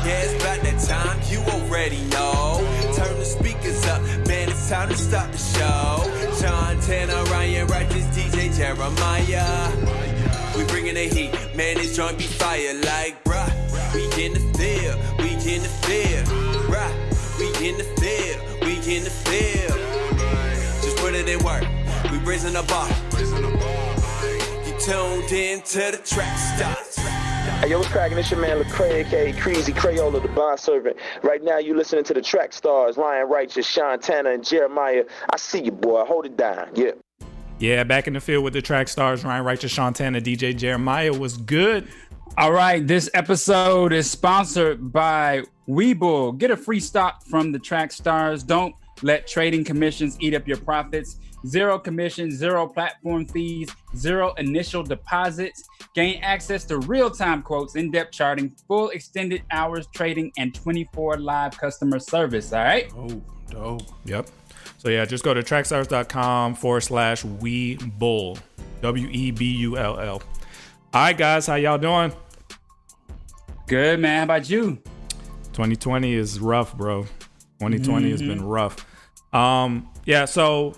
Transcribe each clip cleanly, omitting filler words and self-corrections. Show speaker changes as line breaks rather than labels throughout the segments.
Yeah, it's about that time, you already know. Turn the speakers up, man, it's time to start the show. Shaun, Tanner, Ryan, Righteous, DJ Jeremiah. We bringing the heat, man, this joint be fire like, bruh. We in the field, we in the field, bruh. We in the field, we in the field. Just put it in work, we raising the bar. You tuned in to the track stars.
Hey, yo, what's cracking? It's your man Lecrae, aka Crazy Crayola, the bond servant. Right now, you listening to the track stars, Ryan Righteous, Shaun, Tanner, and Jeremiah. I see you, boy. Hold it down. Yeah.
Yeah, back in the field with the track stars, Ryan Righteous, Shaun, Tanner, DJ Jeremiah. Was good.
All right, this episode is sponsored by Webull. Get a free stock from the track stars. Don't let trading commissions eat up your profits. Zero commissions, zero platform fees, zero initial deposits. Gain access to real-time quotes, in-depth charting, full extended hours trading, and 24 live customer service. All right?
Oh, dope. Yep. So yeah, just go to tracksstars.com/Webull. Webull. All right, guys, how y'all doing?
Good, man. How about you?
2020 is rough, bro. 2020 has been rough. Yeah, so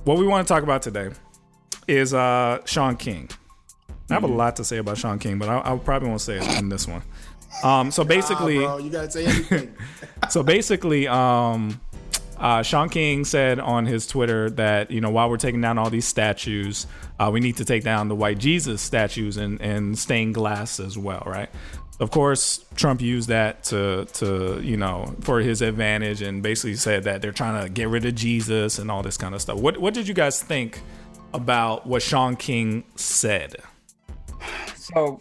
what we want to talk about today is Shaun King. I have a lot to say about Shaun King, but I probably won't say it in this one. So basically,
bro, you gotta say anything.
So basically, Shaun King said on his Twitter that, you know, while we're taking down all these statues, we need to take down the white Jesus statues and stained glass as well, right? Of course, Trump used that to you know, for his advantage, and basically said that they're trying to get rid of Jesus and all this kind of stuff. What did you guys think about what Shaun King said?
So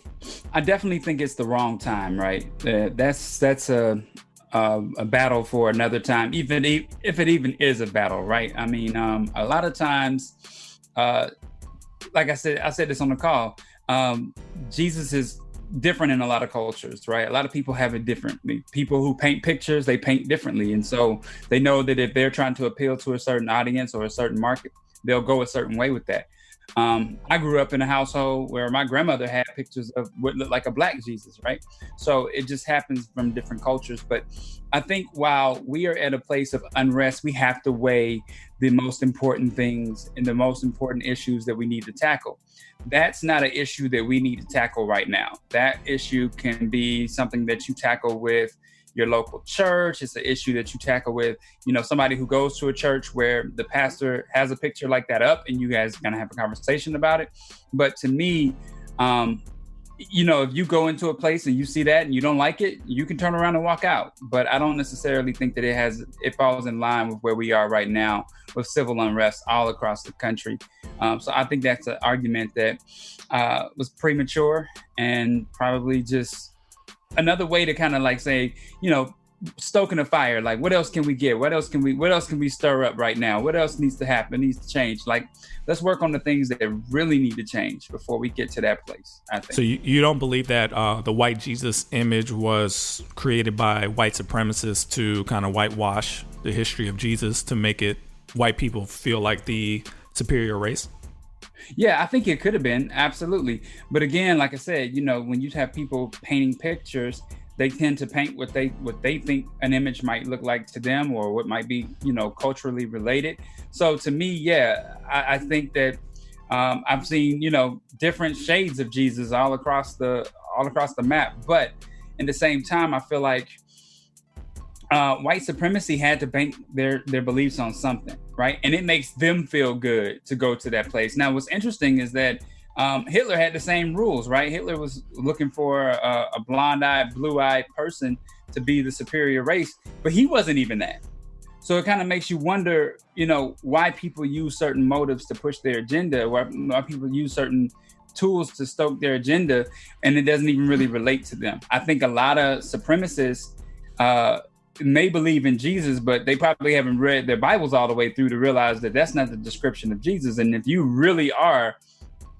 I definitely think it's the wrong time, right? That's a battle for another time, even if it even is a battle, right? I mean, a lot of times, like I said this on the call, Jesus is different in a lot of cultures, right? A lot of people have it differently. People who paint pictures, they paint differently. And so they know that if they're trying to appeal to a certain audience or a certain market, they'll go a certain way with that. I grew up in a household where my grandmother had pictures of what looked like a black Jesus, right? So it just happens from different cultures. But I think while we are at a place of unrest, we have to weigh the most important things and the most important issues that we need to tackle. That's not an issue that we need to tackle right now. That issue can be something that you tackle with your local church. It's an issue that you tackle with, you know, somebody who goes to a church where the pastor has a picture like that up and you guys are gonna have a conversation about it. But to me, you know, if you go into a place and you see that and you don't like it, you can turn around and walk out. But I don't necessarily think that it falls in line with where we are right now with civil unrest all across the country. So I think that's an argument that was premature and probably just another way to kind of like say, you know, stoking a fire. Like, what else can we get? What else can we stir up right now? What else needs to happen? Needs to change? Like, let's work on the things that really need to change before we get to that place, I think.
So you don't believe that the white Jesus image was created by white supremacists to kind of whitewash the history of Jesus to make it white people feel like the superior race?
Yeah, I think it could have been, absolutely. But again, like I said, you know, when you have people painting pictures, they tend to paint what they think an image might look like to them, or what might be, you know, culturally related. So to me, yeah, I think that I've seen, you know, different shades of Jesus all across the map. But at the same time, I feel like white supremacy had to bank their beliefs on something, right? And it makes them feel good to go to that place. Now, what's interesting is that Hitler had the same rules, right? Hitler was looking for a blonde-eyed, blue-eyed person to be the superior race, but he wasn't even that. So it kind of makes you wonder, you know, why people use certain motives to push their agenda, why people use certain tools to stoke their agenda, and it doesn't even really relate to them. I think a lot of supremacists may believe in Jesus, but they probably haven't read their Bibles all the way through to realize that that's not the description of Jesus. And if you really are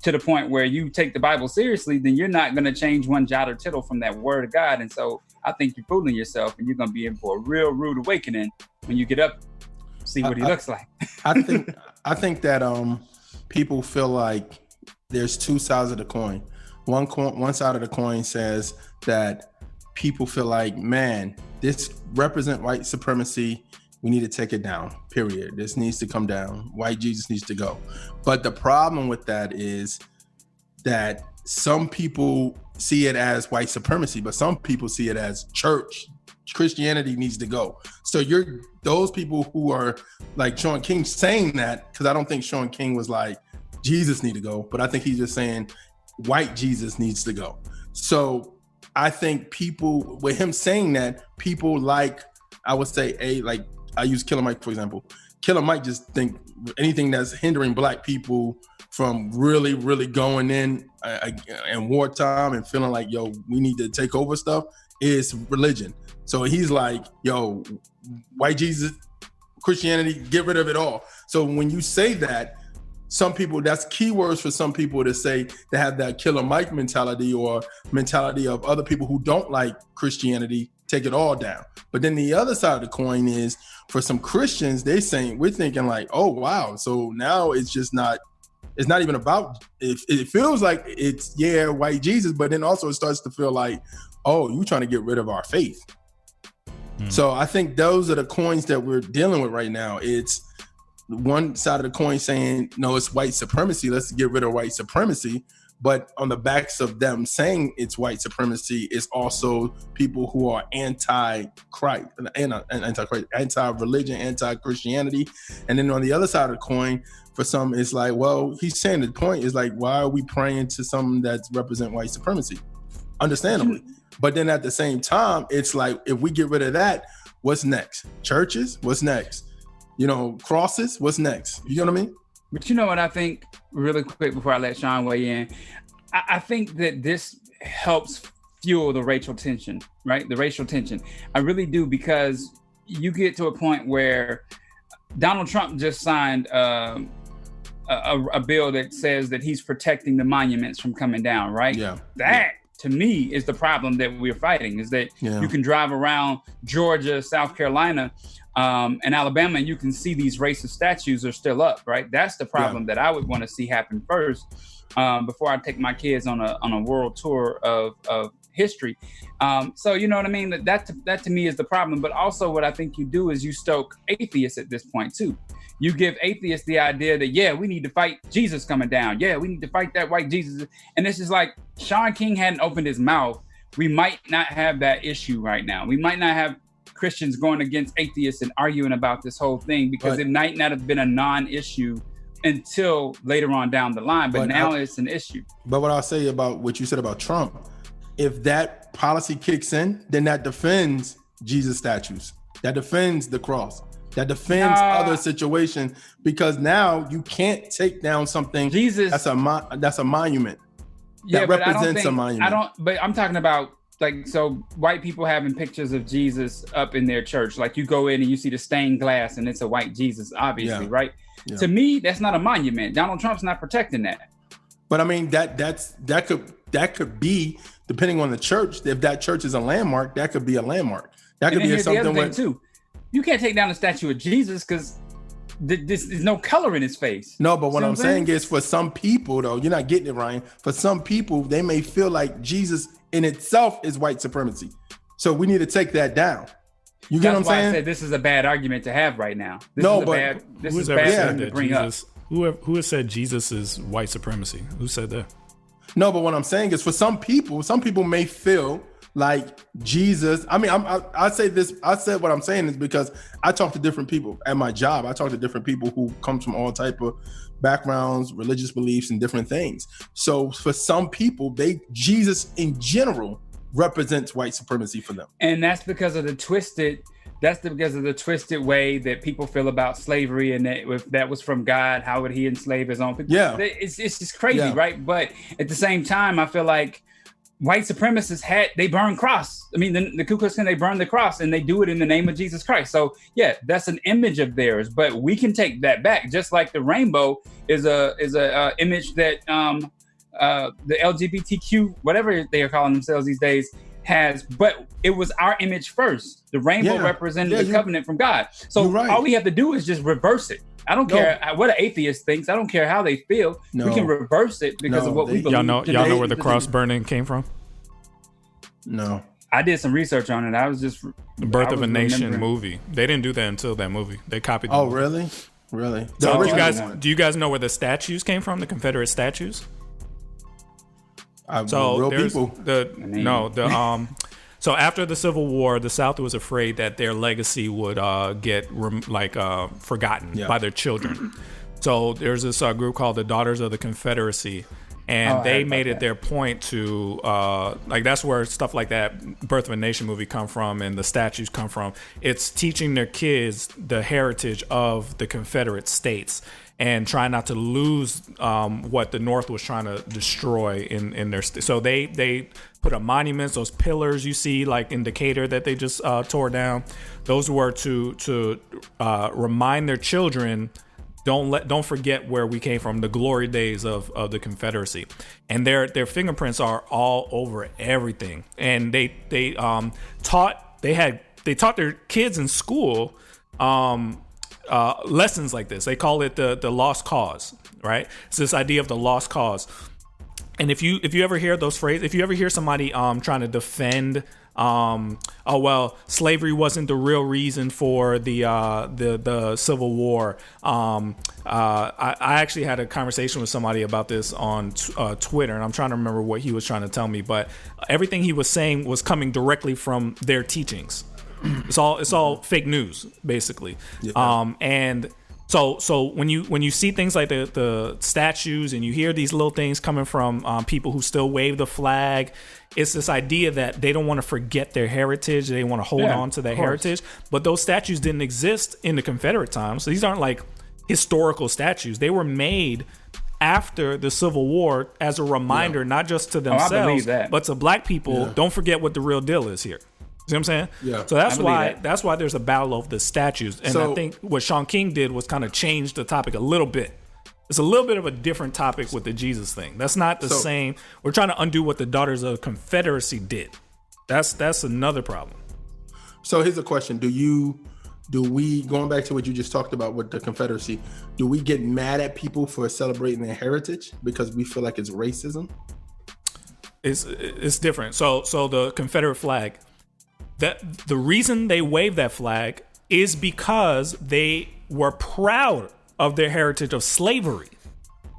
to the point where you take the Bible seriously, then you're not going to change one jot or tittle from that word of God. And so I think you're fooling yourself, and you're going to be in for a real rude awakening when you get up, see what he looks like.
I think that people feel like there's two sides of the coin. One side of the coin says that people feel like, man, this represent white supremacy. We need to take it down, period. This needs to come down. White Jesus needs to go. But the problem with that is that some people see it as white supremacy, but some people see it as church. Christianity needs to go. So you're those people who are like Shaun King saying that, because I don't think Shaun King was like, Jesus need to go, but I think he's just saying white Jesus needs to go. So I think people, with him saying that, people like, I would say, like I use Killer Mike, for example. Killer Mike just think anything that's hindering black people from really, really going in wartime and feeling like, yo, we need to take over stuff is religion. So he's like, yo, white Jesus, Christianity, get rid of it all. So when you say that, some people, that's keywords for some people to say, to have that Killer Mike mentality or mentality of other people who don't like Christianity, take it all down. But then the other side of the coin is for some Christians, we're thinking like, oh, wow. So now it's not even about, it feels like it's, yeah, white Jesus, but then also it starts to feel like, oh, you trying to get rid of our faith. So I think those are the coins that we're dealing with right now. It's one side of the coin saying, no, it's white supremacy. Let's get rid of white supremacy. But on the backs of them saying it's white supremacy is also people who are anti-Christ, anti-religion, anti-Christianity. And then on the other side of the coin, for some, it's like, well, he's saying the point is like, why are we praying to something that represent white supremacy? Understandably. But then at the same time, it's like, if we get rid of that, what's next? Churches? What's next? Crosses? What's next? You know what I mean?
But you know what I think, really quick before I let Shaun weigh in, I think that this helps fuel the racial tension, right? The racial tension. I really do, because you get to a point where Donald Trump just signed a bill that says that he's protecting the monuments from coming down, right?
Yeah.
That, to me, is the problem that we're fighting, is that you can drive around Georgia, South Carolina, and Alabama, and you can see these racist statues are still up, right? That's the problem that I would want to see happen first, before I take my kids on a world tour of history. So you know what I mean? That to me is the problem. But also what I think you do is you stoke atheists at this point too. You give atheists the idea that, yeah, we need to fight Jesus coming down. Yeah, we need to fight that white Jesus. And this is like, Shaun King hadn't opened his mouth, we might not have that issue right now. We might not have Christians going against atheists and arguing about this whole thing, because it might not have been a non-issue until later on down the line. But now it's an issue. But
what I'll say about what you said about Trump, if that policy kicks in, then that defends Jesus statues. That defends the cross. That defends other situations, because now you can't take down something
Jesus
that's a monument. That represents a monument.
But I'm talking about, like, so white people having pictures of Jesus up in their church. Like, you go in and you see the stained glass and it's a white Jesus, obviously, right? Yeah. To me, that's not a monument. Donald Trump's not protecting that.
But I mean, that could be, depending on the church. If that church is a landmark, that could be a landmark. That could be something where too.
You can't take down the statue of Jesus because there's no color in his face.
No, but what I'm saying is, for some people, though, you're not getting it, Ryan. For some people, they may feel like Jesus in itself is white supremacy. So we need to take that down. You get what I'm saying?
I said this is a bad argument to have right now.
This is bad to bring up. Who has said Jesus is white supremacy? Who said that?
No, but what I'm saying is, for some people may feel like Jesus. I mean, I say this. I said what I'm saying is because I talk to different people at my job. I talk to different people who come from all type of backgrounds, religious beliefs, and different things. So for some people, Jesus in general represents white supremacy for them,
and that's because of the twisted way that people feel about slavery, and that if that was from God, how would he enslave his own people?
Yeah,
it's just crazy, right? But at the same time, I feel like white supremacists they burn cross. I mean, the Ku Klux Klan, they burn the cross, and they do it in the name of Jesus Christ. So yeah, that's an image of theirs, but we can take that back. Just like the rainbow is a image that the LGBTQ, whatever they are calling themselves these days, has, but it was our image first. The rainbow represented the covenant from God. So all we have to do is just reverse it. I don't care what an atheist thinks. I don't care how they feel. We can reverse it because of what we believe.
Y'all know where the cross burning came from?
No.
I did some research on it. I was just
The Birth
I
of a
was
Nation
remembering-
movie. They didn't do that until that movie. They copied. The
Oh,
movie.
really? The
So
original one.
do you guys know where the statues came from? The Confederate statues. So
real
there's
people.
So after the Civil War, the South was afraid that their legacy would get forgotten by their children. So there's this group called the Daughters of the Confederacy, and they made it their point to that's where stuff like that Birth of a Nation movie come from, and the statues come from. It's teaching their kids the heritage of the Confederate States and trying not to lose what the North was trying to destroy in their so they put up monuments. Those pillars you see like in Decatur that they just tore down, those were to remind their children, don't forget where we came from, the glory days of the Confederacy. And their fingerprints are all over everything. And they taught their kids in school lessons like this. They call it the lost cause, right? It's this idea of the lost cause. And if you ever hear those phrases, if you ever hear somebody trying to defend, slavery wasn't the real reason for the Civil War. I actually had a conversation with somebody about this on Twitter, and I'm trying to remember what he was trying to tell me. But everything he was saying was coming directly from their teachings. It's all fake news, basically. Yeah. And so when you see things like the statues and you hear these little things coming from people who still wave the flag, it's this idea that they don't want to forget their heritage. They want to hold on to their heritage. But those statues didn't exist in the Confederate times. So these aren't like historical statues. They were made after the Civil War as a reminder, not just to themselves, but to black people. Yeah. Don't forget what the real deal is here. See what I'm saying? Yeah. So that's why there's a battle over the statues. And I think what Shaun King did was kind of change the topic a little bit. It's a little bit of a different topic with the Jesus thing. That's not the same. We're trying to undo what the Daughters of the Confederacy did. That's another problem.
So here's a question. Do we, going back to what you just talked about with the Confederacy, do we get mad at people for celebrating their heritage because we feel like it's racism?
It's different. So the Confederate flag, that the reason they waved that flag is because they were proud of their heritage of slavery.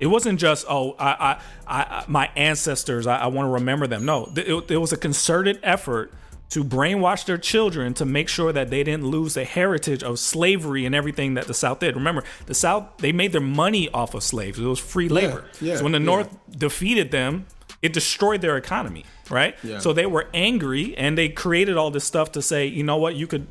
It wasn't just, my ancestors, I want to remember them. No, it was a concerted effort to brainwash their children to make sure that they didn't lose the heritage of slavery and everything that the South did. Remember, the South, they made their money off of slaves. It was free labor. Yeah, so when the North defeated them, it destroyed their economy, right? Yeah. So they were angry, and they created all this stuff to say, you know what, you could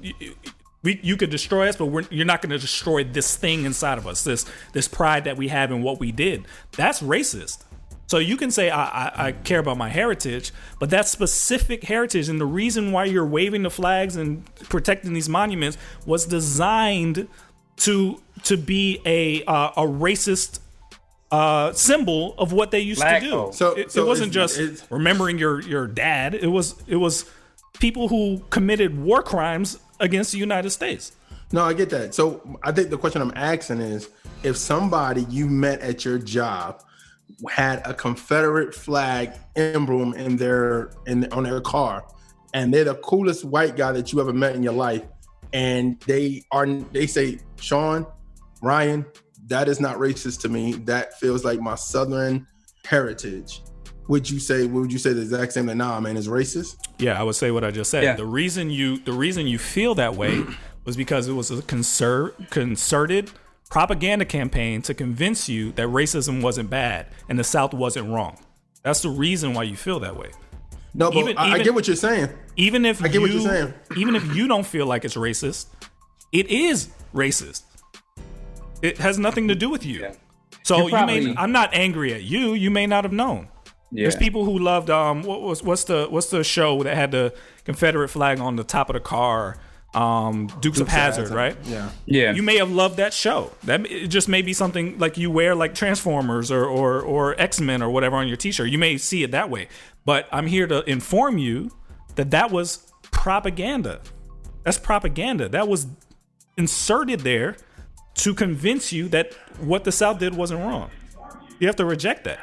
destroy us, but you're not going to destroy this thing inside of us, this pride that we have in what we did. That's racist. So you can say, I care about my heritage, but that specific heritage and the reason why you're waving the flags and protecting these monuments was designed to be a racist symbol of what they used to do. So it wasn't just remembering your dad. It was people who committed war crimes against the United States.
No, I get that. So I think the question I'm asking is, if somebody you met at your job had a Confederate flag emblem on their car, and they're the coolest white guy that you ever met in your life, and they say, Shaun, Ryan, that is not racist to me. That feels like my Southern heritage. Would you say the exact same thing? Nah, man, it's racist?
Yeah, I would say what I just said. Yeah. The reason you feel that way was because it was a concerted propaganda campaign to convince you that racism wasn't bad and the South wasn't wrong. That's the reason why you feel that way.
No, but I get what you're saying.
Even if you don't feel like it's racist, it is racist. It has nothing to do with you. Yeah. So I'm not angry at you. You may not have known. Yeah. There's people who loved what's the show that had the Confederate flag on the top of the car, Dukes of Hazzard, right? Yeah. You may have loved that show. It just may be something like you wear, like Transformers or X-Men or whatever on your T-shirt. You may see it that way, but I'm here to inform you that was propaganda. That's propaganda. That was inserted there to convince you that what the South did wasn't wrong. You have to reject that.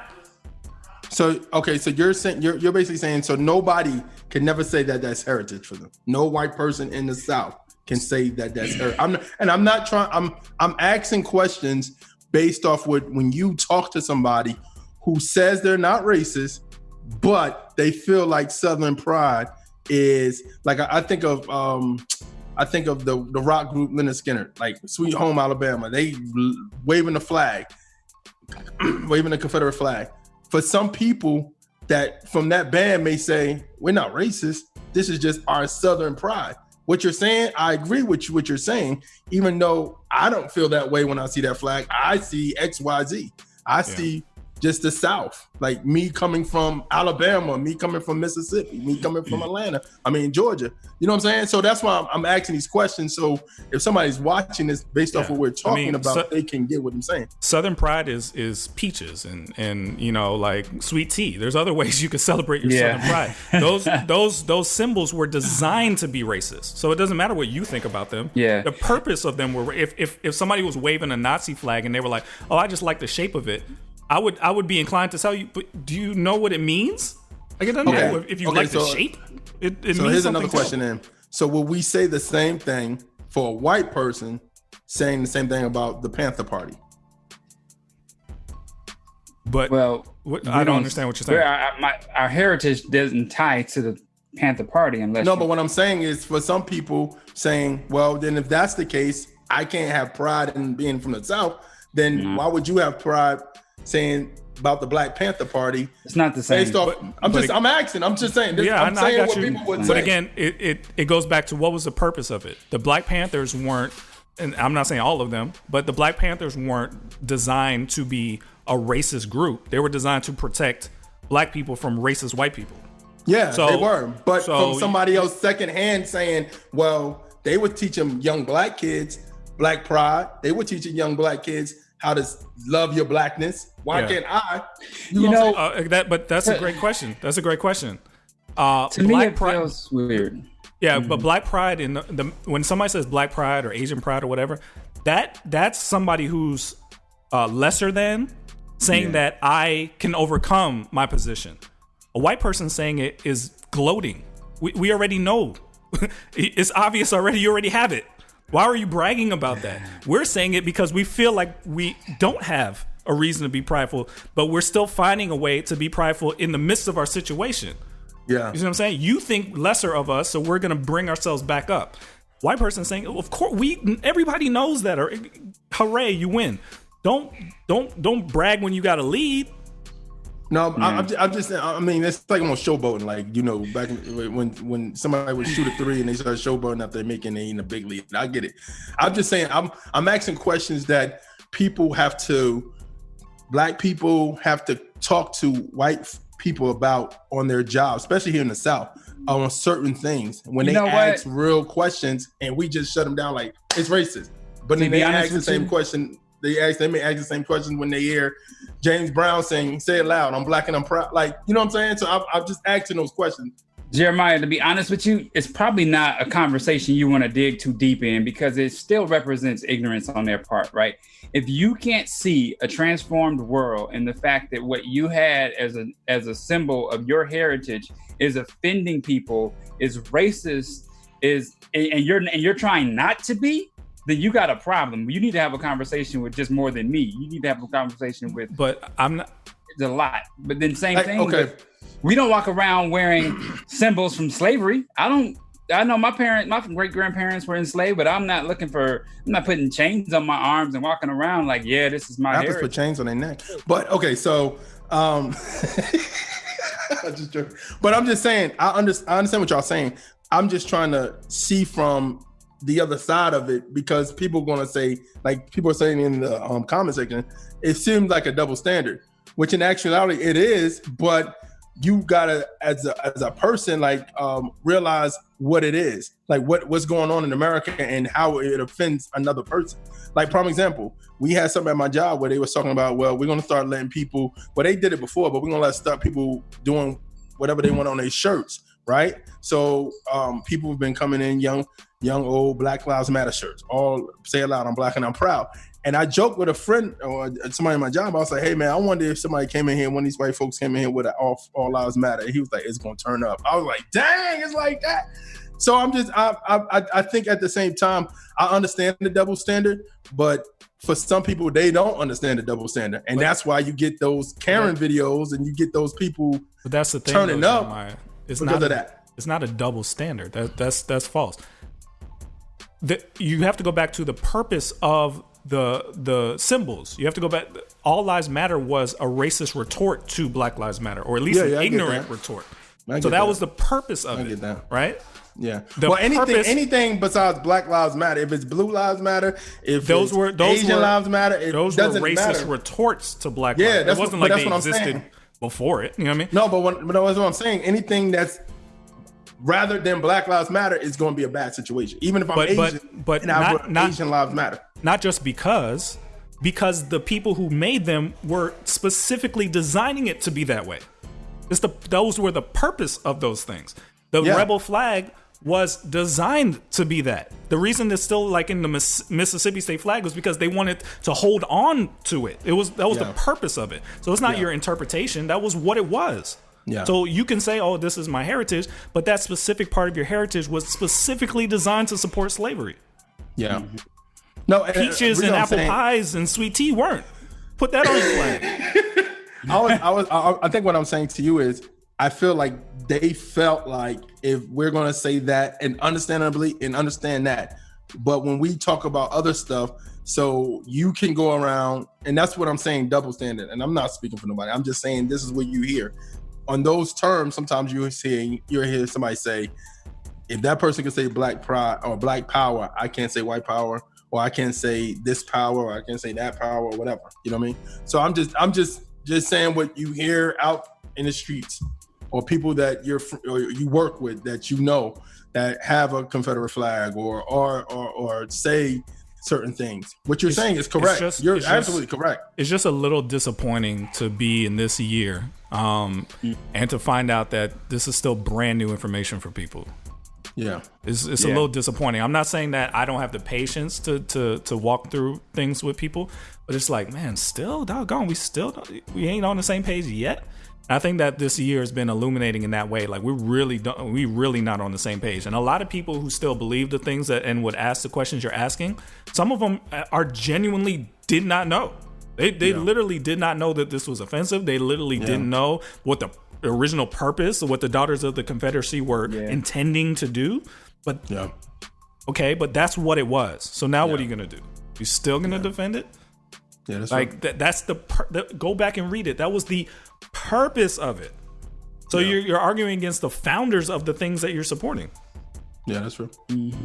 So you're saying you're basically saying so nobody can never say that that's heritage for them. No white person in the South can say that that's heritage. I'm asking questions based off when you talk to somebody who says they're not racist, but they feel like Southern pride is like I think of the rock group Lynyrd Skynyrd, like Sweet Home Alabama. They waving the flag, waving the Confederate flag. For some people that from that band may say, we're not racist. This is just our Southern pride. What you're saying, I agree with what you're saying, even though I don't feel that way when I see that flag. I see XYZ. I see just the South, like me coming from Alabama, me coming from Mississippi, me coming from Georgia. You know what I'm saying? So that's why I'm asking these questions. So if somebody's watching this based off what we're talking about, they can get what I'm saying.
Southern pride is peaches and like sweet tea. There's other ways you can celebrate your Southern pride. Those symbols were designed to be racist. So it doesn't matter what you think about them. Yeah. The purpose of them were if somebody was waving a Nazi flag and they were like, oh, I just like the shape of it, I would be inclined to tell you, but do you know what it means? Like, it doesn't matter if you like the shape. It means
so here's another
something
question then. So will we say the same thing for a white person saying the same thing about the Panther Party?
But I don't understand what you're saying.
Our heritage doesn't tie to the Panther Party unless.
No, but what I'm saying is for some people saying, well, then if that's the case, I can't have pride in being from the South. Then why would you have pride saying about the Black Panther Party?
It's not the same.
I'm just saying. I'm saying what people would say.
But again, it goes back to what was the purpose of it. The Black Panthers weren't, and I'm not saying all of them, but the Black Panthers weren't designed to be a racist group. They were designed to protect Black people from racist white people.
Yeah, they were. But from somebody else secondhand saying, well, they were teaching young Black kids Black pride. They were teaching young Black kids how to love your Blackness. Why can't I?
But that's a great question. That's a great question.
To me, it feels weird.
Yeah, but Black pride when somebody says Black pride or Asian pride or whatever, that's somebody who's lesser than saying that I can overcome my position. A white person saying it is gloating. We already know. It's obvious already. You already have it. Why are you bragging about that? We're saying it because we feel like we don't have a reason to be prideful, but we're still finding a way to be prideful in the midst of our situation.
Yeah.
You see what I'm saying? You think lesser of us, so we're going to bring ourselves back up. White person saying, of course, everybody knows that, or hooray, you win. Don't brag when you got a lead.
No, I'm just saying. I mean, it's like almost showboating. Like, back when somebody would shoot a three and they start showboating after they in a big lead. I get it. I'm just saying. I'm asking questions that Black people have to talk to white people about on their job, especially here in the South, on certain things. When they ask real questions and we just shut them down like it's racist. But then they ask the same question. They may ask the same question when they hear James Brown saying, say it loud, I'm Black and I'm proud. Like, you know what I'm saying? So I'm just asking those questions.
Jeremiah, to be honest with you, it's probably not a conversation you want to dig too deep in because it still represents ignorance on their part, right? If you can't see a transformed world and the fact that what you had as a symbol of your heritage is offending people, is racist, and you're trying not to be, then you got a problem. You need to have a conversation with just more than me. You need to have a conversation with.
But I'm not.
It's a lot. But then same thing. Okay. We don't walk around wearing symbols from slavery. I know my great grandparents were enslaved, but I'm not putting chains on my arms and walking around like, yeah, this is my heritage.
I have to put chains on their neck. But okay, so but I'm just saying, I understand what y'all saying. I'm just trying to see from the other side of it, because people are going to say, like people are saying in the comment section, it seems like a double standard, which in actuality it is, but you gotta, as a person, like realize what it is, like what's going on in America and how it offends another person. Like, prime example, we had something at my job where they was talking about, well, we're gonna start letting people, well, they did it before, but we're gonna start people doing whatever they want on their shirts, right? So people have been coming in, young, old, Black Lives Matter shirts, all say it loud, I'm Black and I'm proud. And I joked with a friend or somebody in my job. I was like, hey, man, I wonder if somebody came in here, one of these white folks came in here with an all lives matter. And he was like, it's going to turn up. I was like, dang, it's like that. So I think at the same time, I understand the double standard, but for some people, they don't understand the double standard. And that's why you get those Karen videos and you get those people
but that's the thing,
turning up
it's
because of that.
It's not a double standard. That's false. You have to go back to the purpose of the symbols. You have to go back. All Lives Matter was a racist retort to Black Lives Matter, or at least an ignorant retort. So that was the purpose of it, right?
Yeah.
Well,
anything besides Black Lives Matter, if it's Blue Lives Matter, if Asian Lives Matter,
those were racist retorts to Black Lives. It wasn't like they existed before it. You know what I mean?
No, but that's what I'm saying. Anything that's rather than Black Lives Matter is going to be a bad situation. Even if I'm Asian, but not Asian Lives Matter.
Not just because the people who made them were specifically designing it to be that way. Those were the purpose of those things. The rebel flag was designed to be that. The reason it's still like in the Mississippi state flag was because they wanted to hold on to it. That was the purpose of it. So it's not your interpretation. That was what it was. Yeah. So you can say, oh, this is my heritage, but that specific part of your heritage was specifically designed to support slavery.
Yeah. No,
peaches and apple pies and sweet tea weren't. Put that on your
flag. I think what I'm saying to you is, I feel like they felt like if we're going to say that and understandably and understand that, but when we talk about other stuff, so you can go around, and that's what I'm saying, double standard. And I'm not speaking for nobody. I'm just saying this is what you hear. On those terms, sometimes you'll hear somebody say, if that person can say black pride or black power, I can't say white power, or I can't say this power, or I can't say that power, or whatever. You know what I mean? So I'm just saying what you hear out in the streets, or people that you work with that you know that have a Confederate flag or say certain things. What you're saying is correct. You're absolutely correct.
It's just a little disappointing to be in this year and to find out that this is still brand new information for people.
Yeah,
it's a little disappointing. I'm not saying that I don't have the patience to walk through things with people, but it's like, man, still doggone, we ain't on the same page yet. I think that this year has been illuminating in that way. Like we really not on the same page. And a lot of people who still believe the things and would ask the questions you're asking, some of them are genuinely did not know. They literally did not know that this was offensive. They literally didn't know what the original purpose or what the Daughters of the Confederacy were intending to do. But okay, but that's what it was. So now what are you gonna do? You still gonna defend it?
Yeah, that's
like right. That's go back and read it. That was the purpose of it. So you're arguing against the founders of the things that you're supporting.
Yeah, that's true.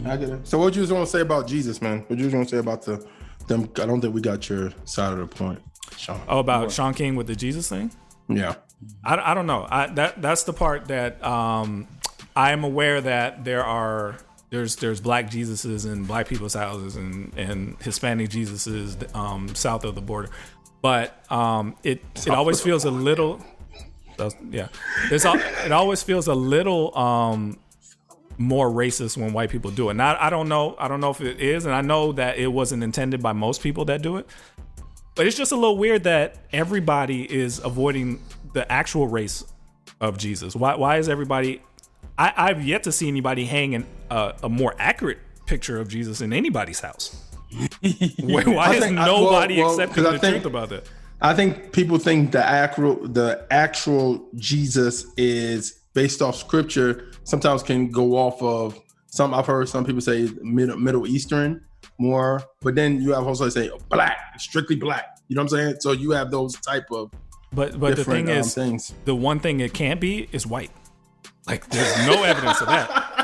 I get it. So what you was going to say about Jesus, man? What you was going to say about them? I don't think we got your side of the point, Shaun.
Oh, about Shaun King with the Jesus thing?
Yeah.
I don't know. That's the part that I am aware that there's black Jesuses in black people's houses and Hispanic Jesuses south of the border. But it always feels a little, it always feels a little more racist when white people do it. Now I don't know if it is, and I know that it wasn't intended by most people that do it. But it's just a little weird that everybody is avoiding the actual race of Jesus. Why is everybody? I've yet to see anybody hang a more accurate picture of Jesus in anybody's house. Why is nobody accepting the truth about that?
I think people think the actual Jesus is based off scripture. Sometimes can go off of some. I've heard some people say Middle Eastern more, but then you have also say black, strictly black. You know what I'm saying? So you have those type of.
But the thing is,
things.
The one thing it can't be is white. Like there's no evidence of that.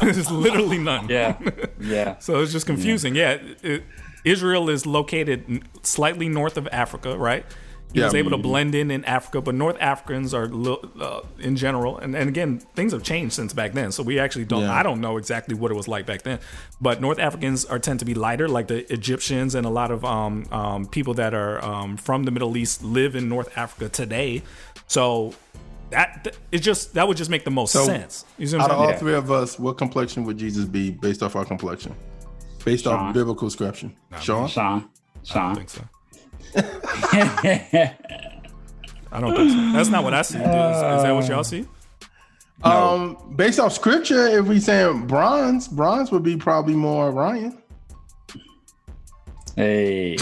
There's literally none.
Yeah.
So it's just confusing. Israel is located slightly north of Africa, right? He was able to blend in Africa, but North Africans are in general, and again, things have changed since back then. So we actually don't. I don't know exactly what it was like back then, but North Africans tend to be lighter, like the Egyptians and a lot of people that are from the Middle East live in North Africa today. So that would just make the most sense. You see what
out
I'm
of
saying?
all three of us, what complexion would Jesus be based off our complexion? based off biblical scripture. Shaun?
Shaun.
I don't think so. I don't think so. That's not what I see. Is that what y'all see?
No.
Based off scripture, if we saying bronze would be probably more Ryan.
Hey.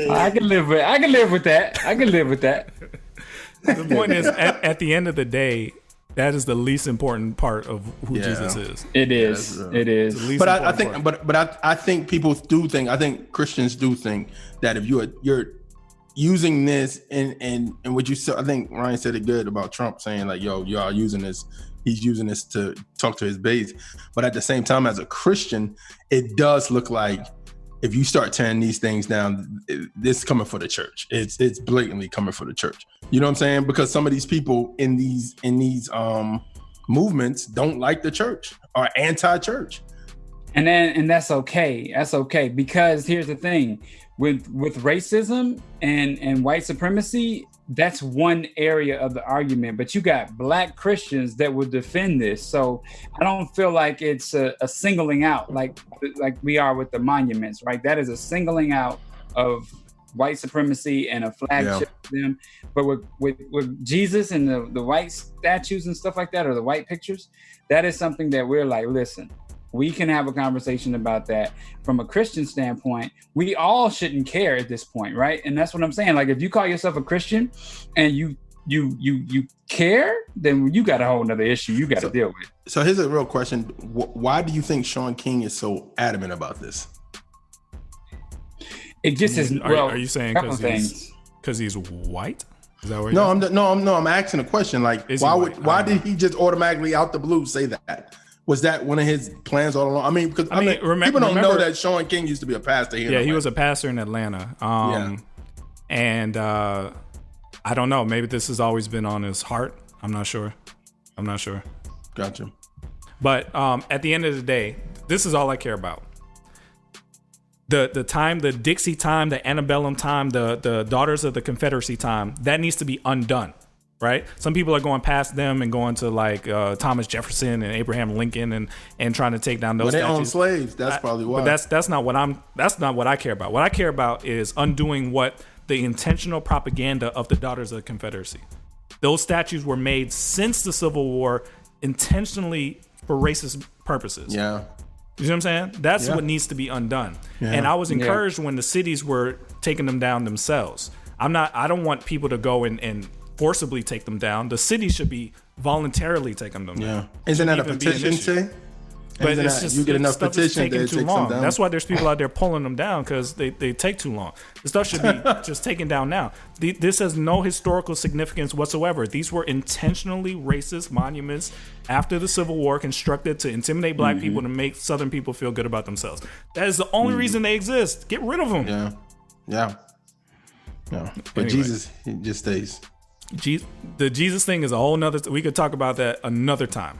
I can live with that.
The point is, at the end of the day, that is the least important part of who Jesus is.
It is. It is.
But I think people do think. I think Christians do think that if you're using this and what you said, I think Ryan said it good about Trump saying like, "Yo, y'all using this." He's using this to talk to his base. But at the same time, as a Christian, it does look like if you start tearing these things down, this is coming for the church. It's blatantly coming for the church. You know what I'm saying? Because some of these people in these movements don't like the church, are anti-church.
And that's okay. That's okay. Because here's the thing, with racism and white supremacy, that's one area of the argument, but you got Black Christians that will defend this. So I don't feel like it's a singling out like we are with the monuments, right? That is a singling out of white supremacy and a flagship for them. But with Jesus and the white statues and stuff like that, or the white pictures, that is something that we're like, listen, we can have a conversation about that. From a Christian standpoint, we all shouldn't care at this point, right? And that's what I'm saying. Like, if you call yourself a Christian and you care, then you got a whole nother issue you got to deal with.
So here's a real question. Why do you think Shaun King is so adamant about this?
It just is.
Are you saying because he's white? Is that what
I'm asking a question. Like, why did he just automatically out the blue say that? Was that one of his plans all along? I mean, because people don't know that Shaun King used to be a pastor here.
Yeah, he was a pastor in Atlanta. And I don't know. Maybe this has always been on his heart. I'm not sure.
Gotcha.
But at the end of the day, this is all I care about. The time, the Dixie time, the antebellum time, the Daughters of the Confederacy time, that needs to be undone. Right? Some people are going past them and going to like Thomas Jefferson and Abraham Lincoln and trying to take down those.
But they own slaves. That's probably why.
But that's not what I care about. What I care about is undoing what the intentional propaganda of the Daughters of the Confederacy. Those statues were made since the Civil War intentionally for racist purposes.
Yeah.
You know what I'm saying? That's what needs to be undone. Yeah. And I was encouraged when the cities were taking them down themselves. I don't want people to go and forcibly take them down. The city should be voluntarily taking them down.
Isn't that a petition, say?
But it's just,
you get enough petition
taking too long. That's why there's people out there pulling them down, because they take too long. The stuff should be just taken down now. This has no historical significance whatsoever. These were intentionally racist monuments after the Civil War, constructed to intimidate Black people, to make Southern people feel good about themselves. That is the only reason they exist. Get rid of them.
Yeah. But anyway, Jesus, he just stays.
The Jesus thing is a whole nother. We could talk about that another time.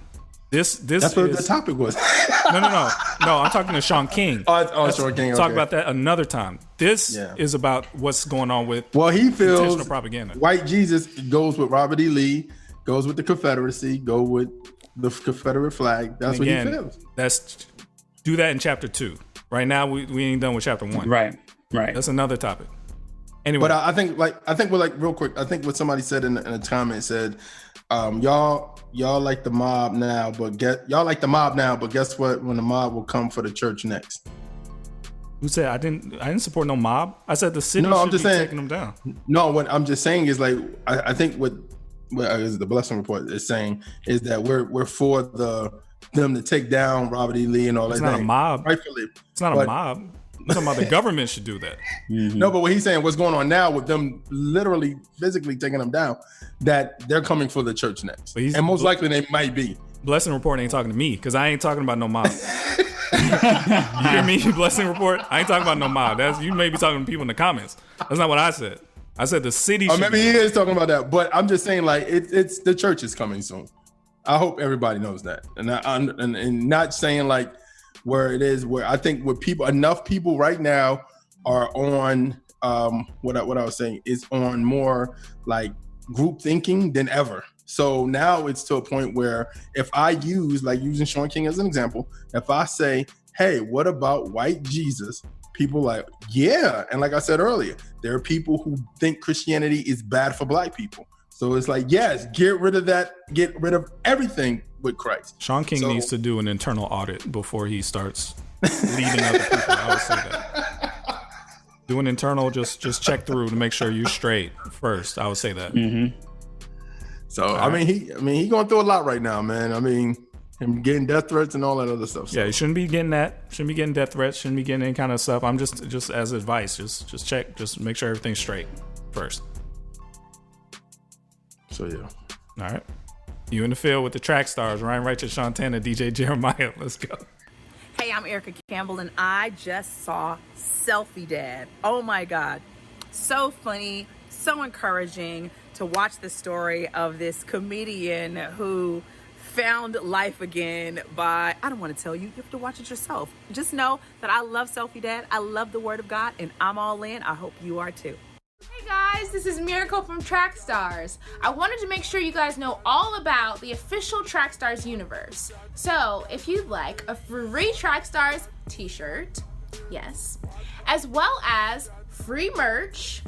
That's
what the topic was.
No. I'm talking to Shaun King.
Shaun King.
Talk about that another time. This is about what's going on with.
Well, he feels
propaganda.
White Jesus goes with Robert E. Lee, goes with the Confederacy, go with the Confederate flag. That's what he feels.
Do that in chapter 2. Right now, we ain't done with chapter 1.
Right.
That's another topic. Anyway,
but I think real quick. I think what somebody said in a comment said, y'all like the mob now, but guess what? When the mob will come for the church next.
Who said I didn't support no mob? I said the city should be taking them down.
No, what I'm just saying is like I think what the Blessing Report is saying is that we're for them to take down Robert E. Lee and all that.
It's not a mob.
Rightfully,
it's not a mob. I'm talking about the government should do that.
No, but what he's saying, what's going on now with them literally physically taking them down, that they're coming for the church next. And most likely they might be.
Blessing Report ain't talking to me, because I ain't talking about no mob. You hear me, Blessing Report? I ain't talking about no mob. You may be talking to people in the comments. That's not what I said. I said the city should.
Or maybe he is talking about that, but I'm just saying like it's the church is coming soon. I hope everybody knows that. And not saying like where it is, where I think enough people right now are on what I was saying is on more like group thinking than ever. So now it's to a point where if I use, like using Shaun King as an example, if I say, hey, what about white Jesus? People like, yeah. And like I said earlier, there are people who think Christianity is bad for black people. So it's like, yes, get rid of that. Get rid of everything with Christ.
Shaun King needs to do an internal audit before he starts leading other people. I would say that. Do an internal, just check through to make sure you're straight first. I would say that.
Mm-hmm.
So I mean, he going through a lot right now, man. I mean, him getting death threats and all that other stuff. So.
Yeah, you shouldn't be getting that. Shouldn't be getting death threats. Shouldn't be getting any kind of stuff. I'm just as advice, just check, just make sure everything's straight first.
So yeah.
All right. You in the field with the track stars, Ryan Righteous, Shaun Tanner, DJ Jeremiah. Let's go.
Hey, I'm Erica Campbell, and I just saw Selfie Dad. Oh my God. So funny, so encouraging to watch the story of this comedian who found life again by, I don't want to tell you, you have to watch it yourself. Just know that I love Selfie Dad. I love the Word of God, and I'm all in. I hope you are too.
Hey guys, this is Miracle from TRACKSTARZ. I wanted to make sure you guys know all about the official TRACKSTARZ universe. So, if you'd like a free TRACKSTARZ t-shirt, yes, as well as free merch,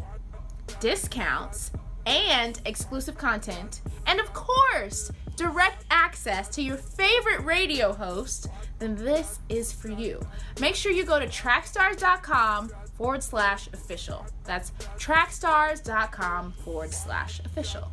discounts, and exclusive content, and of course, direct access to your favorite radio host, then this is for you. Make sure you go to trackstars.com/official. That's trackstars.com/official.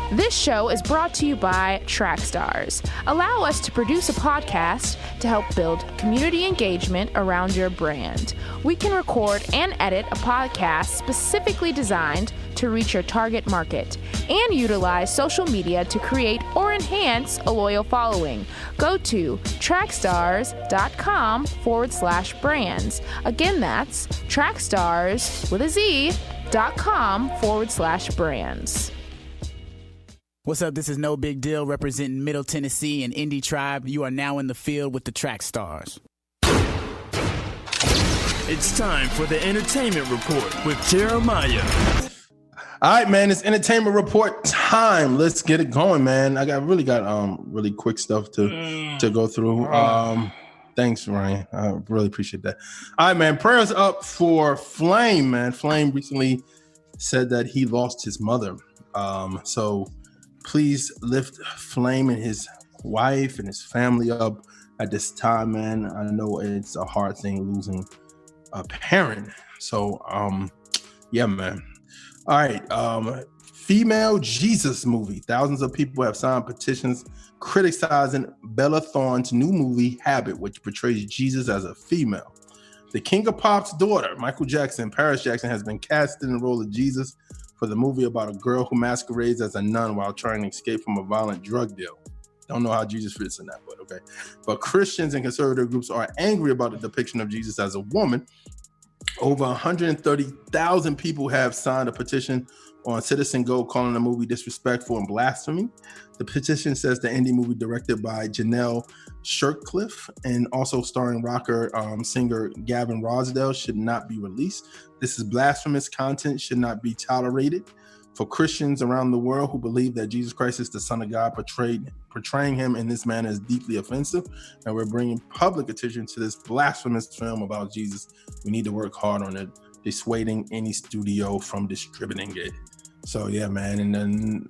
This show is brought to you by TRACKSTARZ. Allow us to produce a podcast to help build community engagement around your brand. We can record and edit a podcast specifically designed to reach your target market and utilize social media to create or enhance a loyal following. Go to trackstars.com/brands. Again, that's trackstars.com/brands.
What's up? This is No Big Deal representing Middle Tennessee and Indie Tribe. You are now in the field with the TRACKSTARZ.
It's time for the Entertainment Report with Jeremiah.
All right, man, it's Entertainment Report time. Let's get it going, man. I really got really quick stuff to go through. Thanks, Ryan. I really appreciate that. All right, man, prayers up for Flame, man. Flame recently said that he lost his mother. So please lift Flame and his wife and his family up at this time, man. I know it's a hard thing losing a parent. So, yeah, man. All right. Female Jesus movie. Thousands of people have signed petitions criticizing Bella Thorne's new movie, Habit, which portrays Jesus as a female. The King of Pop's daughter, Michael Jackson, Paris Jackson, has been cast in the role of Jesus for the movie about a girl who masquerades as a nun while trying to escape from a violent drug deal. Don't know how Jesus fits in that, but okay. But Christians and conservative groups are angry about the depiction of Jesus as a woman. Over 130,000 people have signed a petition on Citizen Go calling the movie disrespectful and blasphemy. The petition says the indie movie directed by Janelle Shirtcliffe and also starring rocker singer Gavin Rossdale should not be released. This is blasphemous content, should not be tolerated. For Christians around the world who believe that Jesus Christ is the Son of God, portraying him in this manner is deeply offensive, and we're bringing public attention to this blasphemous film about Jesus. We need to work hard on it, dissuading any studio from distributing it. So yeah, man. And then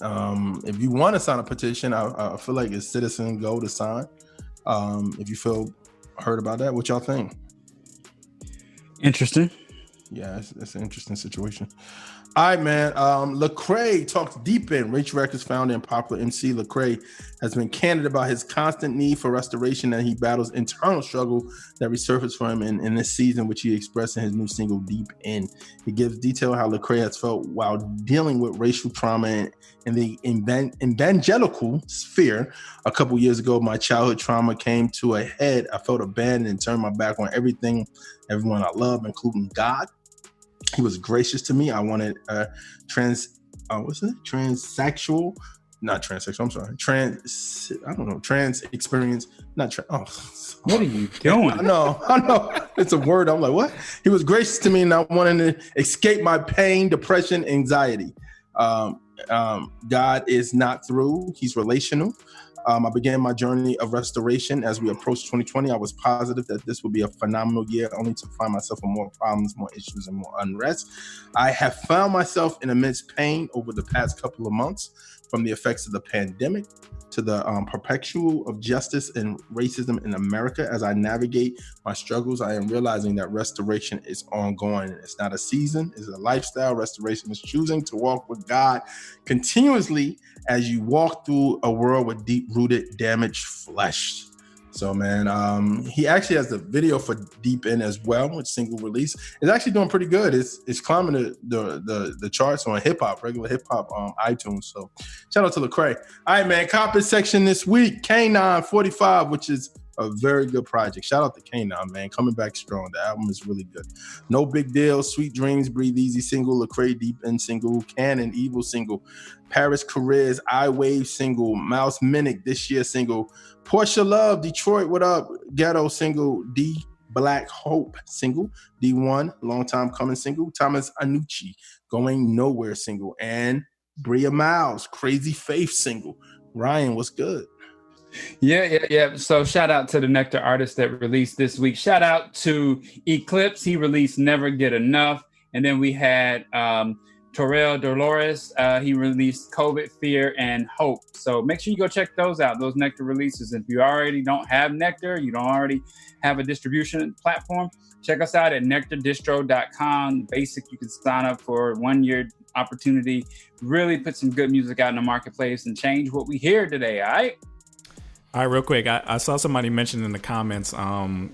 if you want to sign a petition, I feel like it's Citizen Go to sign. If you feel heard about that, what y'all think?
Interesting.
Yeah, it's an interesting situation. All right, man. Lecrae talks deep in. Rich Records founder and popular MC Lecrae has been candid about his constant need for restoration, and he battles internal struggle that resurfaced for him in this season, which he expressed in his new single Deep In. He gives detail how Lecrae has felt while dealing with racial trauma in the evangelical sphere. A couple years ago, my childhood trauma came to a head. I felt abandoned and turned my back on everyone I love, including God. He was gracious to me. I wanted transsexual not transsexual. I'm sorry, trans experience. Not trans. Oh,
what are you doing?
I know. It's a word. I'm like, what? He was gracious to me, and I wanted to escape my pain, depression, anxiety. God is not through. He's relational. I began my journey of restoration as we approached 2020. I was positive that this would be a phenomenal year, only to find myself with more problems, more issues, and more unrest. I have found myself in immense pain over the past couple of months, from the effects of the pandemic to the perpetual of justice and racism in America. As I navigate my struggles, I am realizing that restoration is ongoing. It's not a season, it's a lifestyle. Restoration is choosing to walk with God continuously as you walk through a world with deep-rooted, damaged flesh. So, man, he actually has the video for Deep In as well, which single release. It's actually doing pretty good. It's climbing the charts on hip-hop, regular hip-hop iTunes. So shout out to Lecrae. All right, man, comment section this week, K9 45, which is a very good project. Shout out to K9, man, coming back strong. The album is really good. No Big Deal, Sweet Dreams, Breathe Easy single, Lecrae Deep In single, Canon Evil single, Paris Careers, I Wave single, Mouse Minnick This Year single, Portia Love, Detroit What Up, Ghetto single, D Black Hope single, D1 Long Time Coming single, Thomas Anucci Going Nowhere single, and Bria Miles Crazy Faith single. Ryan, what's good?
Yeah. So shout out to the Nectar artists that released this week. Shout out to Eclipse. He released Never Get Enough. And then we had Torrell Dolores. He released COVID, Fear, and Hope. So make sure you go check those out, those Nectar releases. If you already don't have Nectar, you don't already have a distribution platform, check us out at nectardistro.com. Basic, you can sign up for a 1-year opportunity. Really put some good music out in the marketplace and change what we hear today, all right?
All right, real quick. I saw somebody mention in the comments on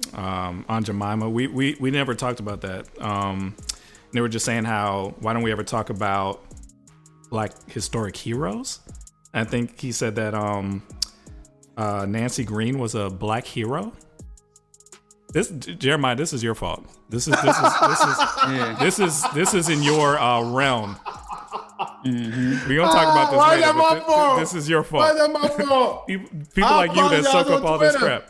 Jemima. We never talked about that. They were just saying why don't we ever talk about like historic heroes? I think he said that Nancy Green was a black hero. Jeremiah, this is your fault. This is in your realm. Mm-hmm. We're gonna talk about this later. But this is your fault.
Why is that my fault?
People like you that soak up all this crap.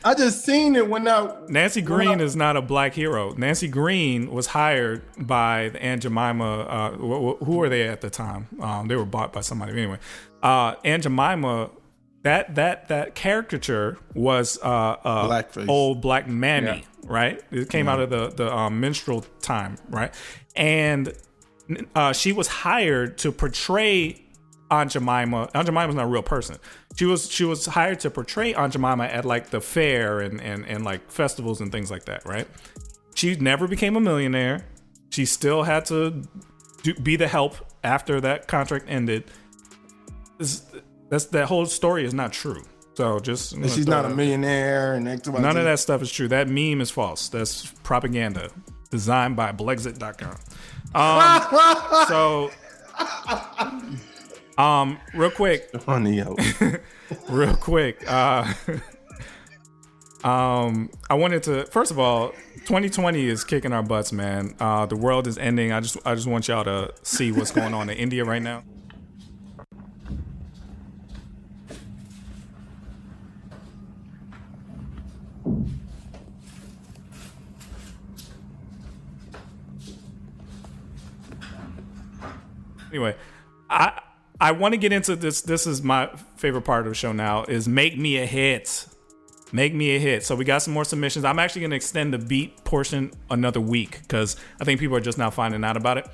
I just seen it when
Nancy Green is not a black hero. Nancy Green was hired by the Aunt Jemima. Who were they at the time? They were bought by somebody. Anyway, Aunt Jemima. That caricature was old black mammy, right? It came out of the minstrel time, right? And she was hired to portray Aunt Jemima. Aunt Jemima's not a real person. She was hired to portray Aunt Jemima at like the fair and like festivals and things like that, right? She never became a millionaire. She still had to be the help after that contract ended. That whole story is not true. So just
she's not a millionaire and
none of that stuff is true. That meme is false. That's propaganda designed by Blexit.com. Real quick. Real quick. I wanted to, first of all, 2020 is kicking our butts, man. The world is ending. I just want y'all to see what's going on in India right now. Anyway, I want to get into this. This is my favorite part of the show now, is Make Me a Hit. Make Me a Hit. So we got some more submissions. I'm actually going to extend the beat portion another week because I think people are just now finding out about it.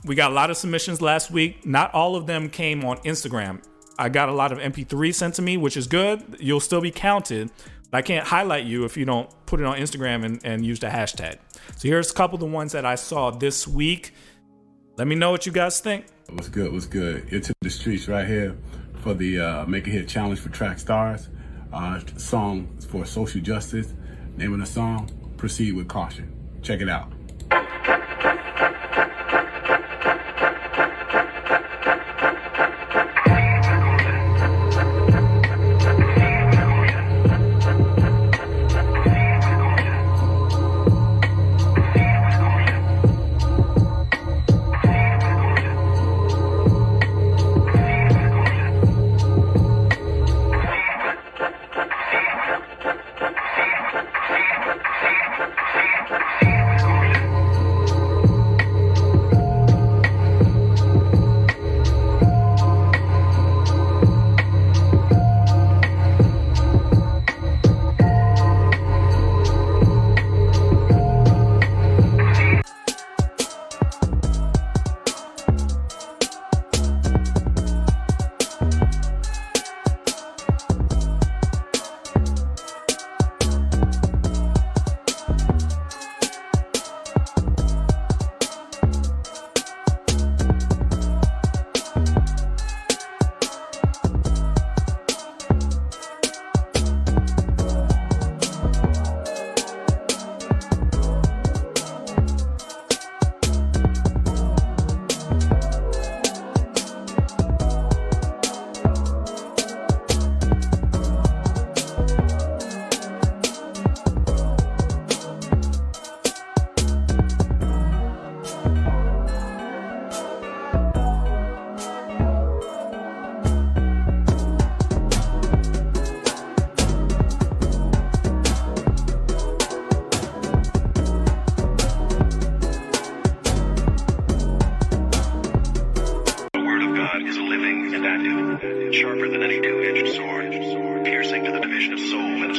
We got a lot of submissions last week. Not all of them came on Instagram. I got a lot of MP3 sent to me, which is good. You'll still be counted. But I can't highlight you if you don't put it on Instagram and use the hashtag. So here's a couple of the ones that I saw this week. Let me know what you guys think.
What's good? What's good? Into the streets right here for the Make a Hit Challenge for TRACKSTARZ. Song for social justice. Name of the song, Proceed with Caution. Check it out.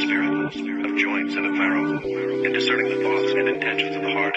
spirit, of joints and of marrow, in discerning the thoughts and intentions of the heart.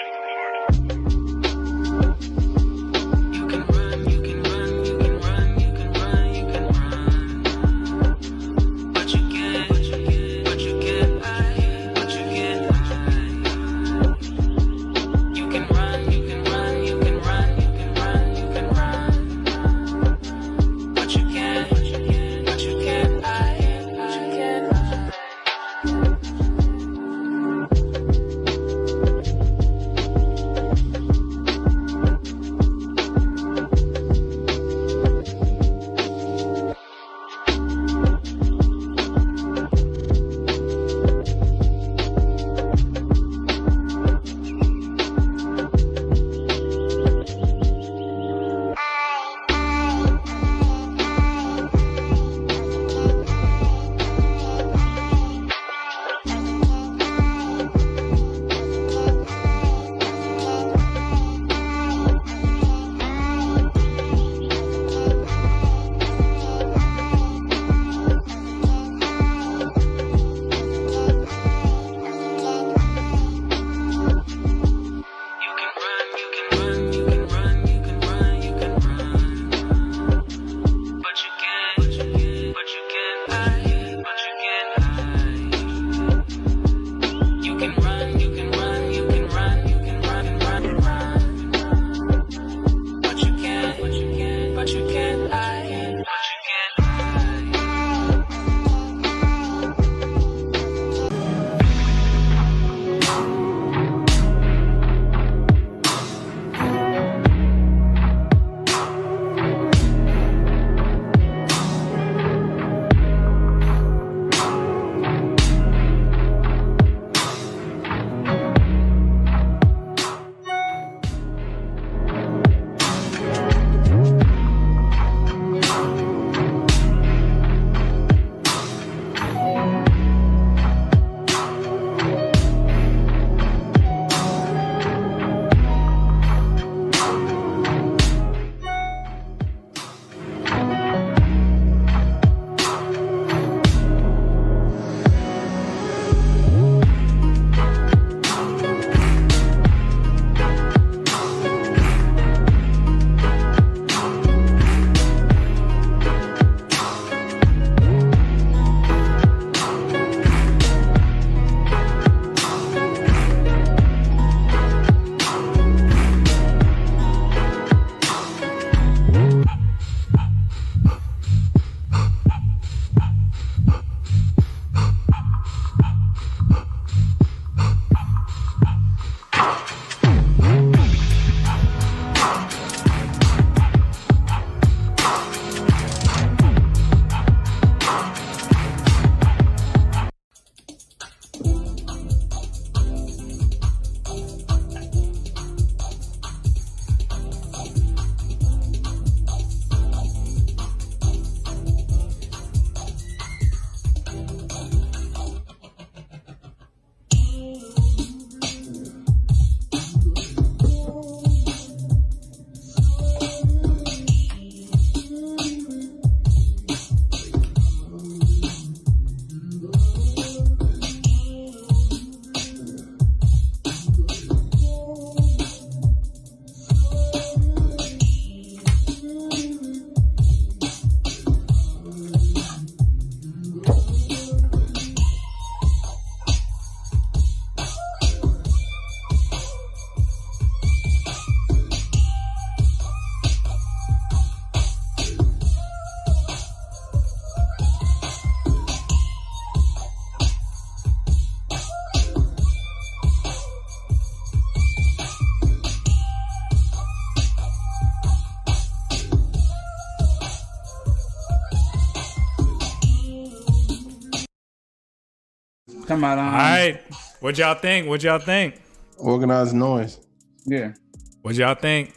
Come on.
All right. What y'all think? What y'all think?
Organized noise.
Yeah.
What y'all think?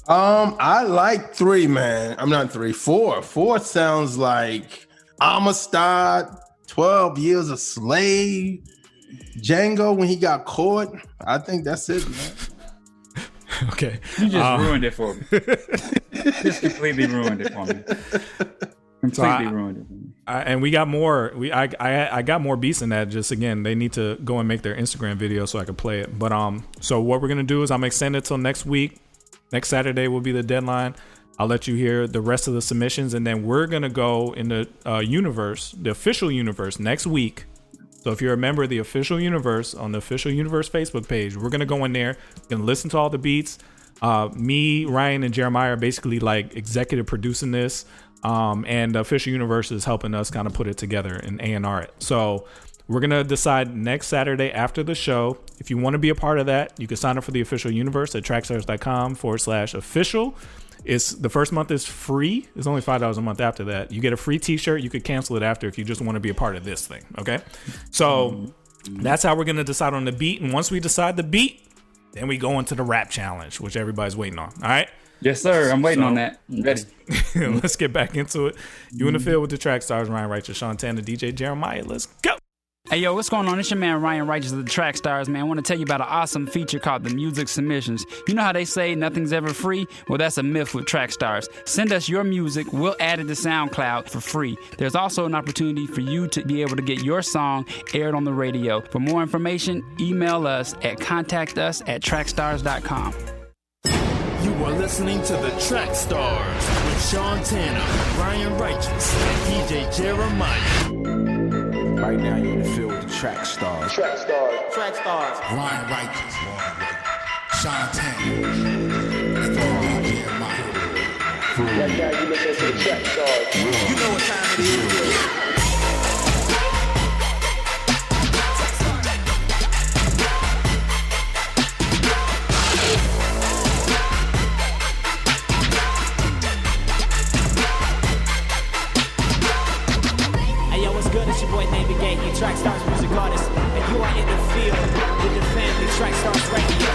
I like 3, man. I'm not 3, 4. 4 sounds like Amistad, 12 Years a Slave, Django when he got caught. I think that's it, man.
Okay.
You just ruined it for me. Just completely ruined it for me. Completely ruined it.
And we got more. I got more beats than that. Just again, they need to go and make their Instagram video so I can play it. But so what we're gonna do is I'm gonna extend it till next week. Next Saturday will be the deadline. I'll let you hear the rest of the submissions, and then we're gonna go in the universe, the official universe, next week. So if you're a member of the official universe on the official universe Facebook page, we're gonna go in there, we're gonna listen to all the beats. Me, Ryan, and Jeremiah are basically like executive producing this. And the official universe is helping us kind of put it together and A&R it. So we're going to decide next Saturday after the show. If you want to be a part of that, you can sign up for the official universe at trackstars.com/official. The first month is free. It's only $5 a month after that. You get a free t-shirt. You could cancel it after if you just want to be a part of this thing. Okay. So that's how we're going to decide on the beat. And once we decide the beat, then we go into the rap challenge, which everybody's waiting on. All right.
Yes, sir. I'm waiting on that. I'm ready.
Let's get back into it. You in the field with the Track Stars, Ryan Righteous, Shaun Tanner, DJ Jeremiah. Let's go.
Hey, yo, what's going on? It's your man, Ryan Righteous of the Track Stars, man. I want to tell you about an awesome feature called the Music Submissions. You know how they say nothing's ever free? Well, that's a myth with Track Stars. Send us your music. We'll add it to SoundCloud for free. There's also an opportunity for you to be able to get your song aired on the radio. For more information, email us at contactus@trackstars.com.
You are listening to the Track Stars with Shaun Tanner, Ryan Righteous, and DJ Jeremiah.
Right now you're in the field with the Track Stars.
Track Stars.
Track Stars. Ryan Righteous. Shaun Tanner. And DJ Jeremiah.
Right now you listen to the Track Stars.
You know what time it is.
Track Stars music artist, and you are in the field with the family Track Stars Radio.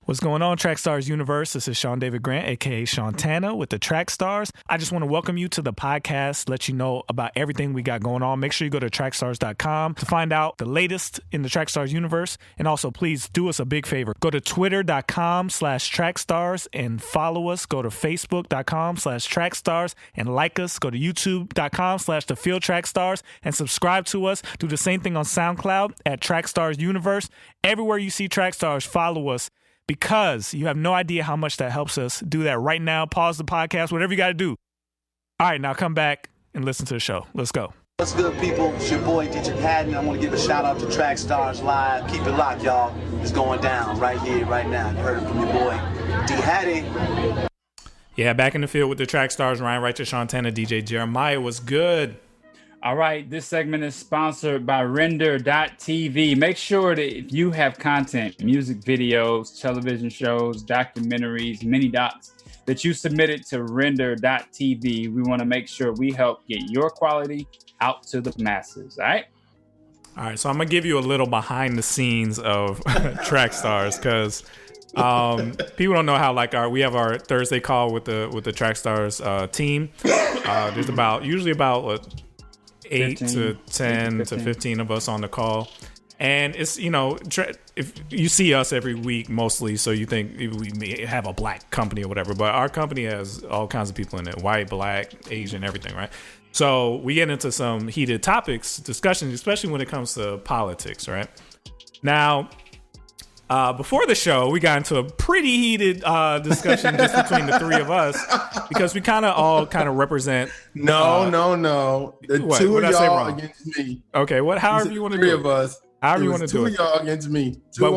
What's going on, Track Stars Universe? This is Sean David Grant, aka Shaun Tanner with the Track Stars. I just want to welcome you to the podcast, let you know about everything we got going on. Make sure you go to trackstars.com to find out the latest in the Track Stars universe. And also, please do us a big favor. Go to twitter.com/trackstars and follow us. Go to facebook.com/trackstars and like us. Go to youtube.com/thefieldtrackstars and subscribe to us. Do the same thing on SoundCloud at Track Stars Universe. Everywhere you see Track Stars, follow us, because you have no idea how much that helps us. Do that right now. Pause the podcast, whatever you got to do. All right, now come back and listen to the show. Let's go.
What's good, people? It's your boy, DJ Haddon. I want to give a shout out to Track Stars Live. Keep it locked, y'all. It's going down right here, right now. You heard it from your boy, D. Haddon.
Yeah, back in the field with the Track Stars, Ryan Righteous, Shaun Tanner, DJ Jeremiah. Was good.
All right, this segment is sponsored by Render.tv. Make sure that if you have content, music videos, television shows, documentaries, mini docs, that you submit it to Render.tv. We want to make sure we help get your quality out to the masses, all right?
All right, so I'm going to give you a little behind the scenes of Track Stars, because people don't know how we have our Thursday call with the Track Stars team. There's usually about 8 to 10 to 15 of us on the call, and it's if you see us every week mostly, so you think we may have a black company or whatever, but our company has all kinds of people in it: white, black, Asian, everything, right? So we get into some heated topics, discussions, especially when it comes to politics, right? Now, before the show, we got into a pretty heated discussion just between the three of us, because we all represent.
No. The two of y'all against me.
Okay, however you want to do it.
Three of us.
However you want to do it.
Two of y'all against me.
But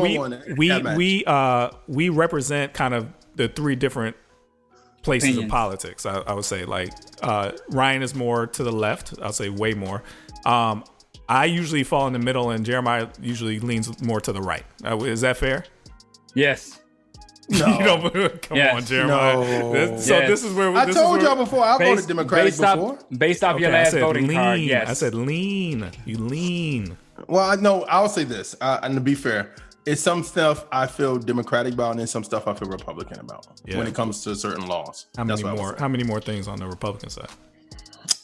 we represent kind of the three different places of politics. I would say like Ryan is more to the left. I'll say way more. I usually fall in the middle, and Jeremiah usually leans more to the right. Is that fair?
Yes.
No. Come on, Jeremiah.
No.
This is where
I told y'all before. I voted Democratic before.
Based off your last voting card,
yes. I said lean. You lean.
Well, I'll say this, and to be fair, it's some stuff I feel Democratic about, and then some stuff I feel Republican about when it comes to certain laws.
How many more things on the Republican side?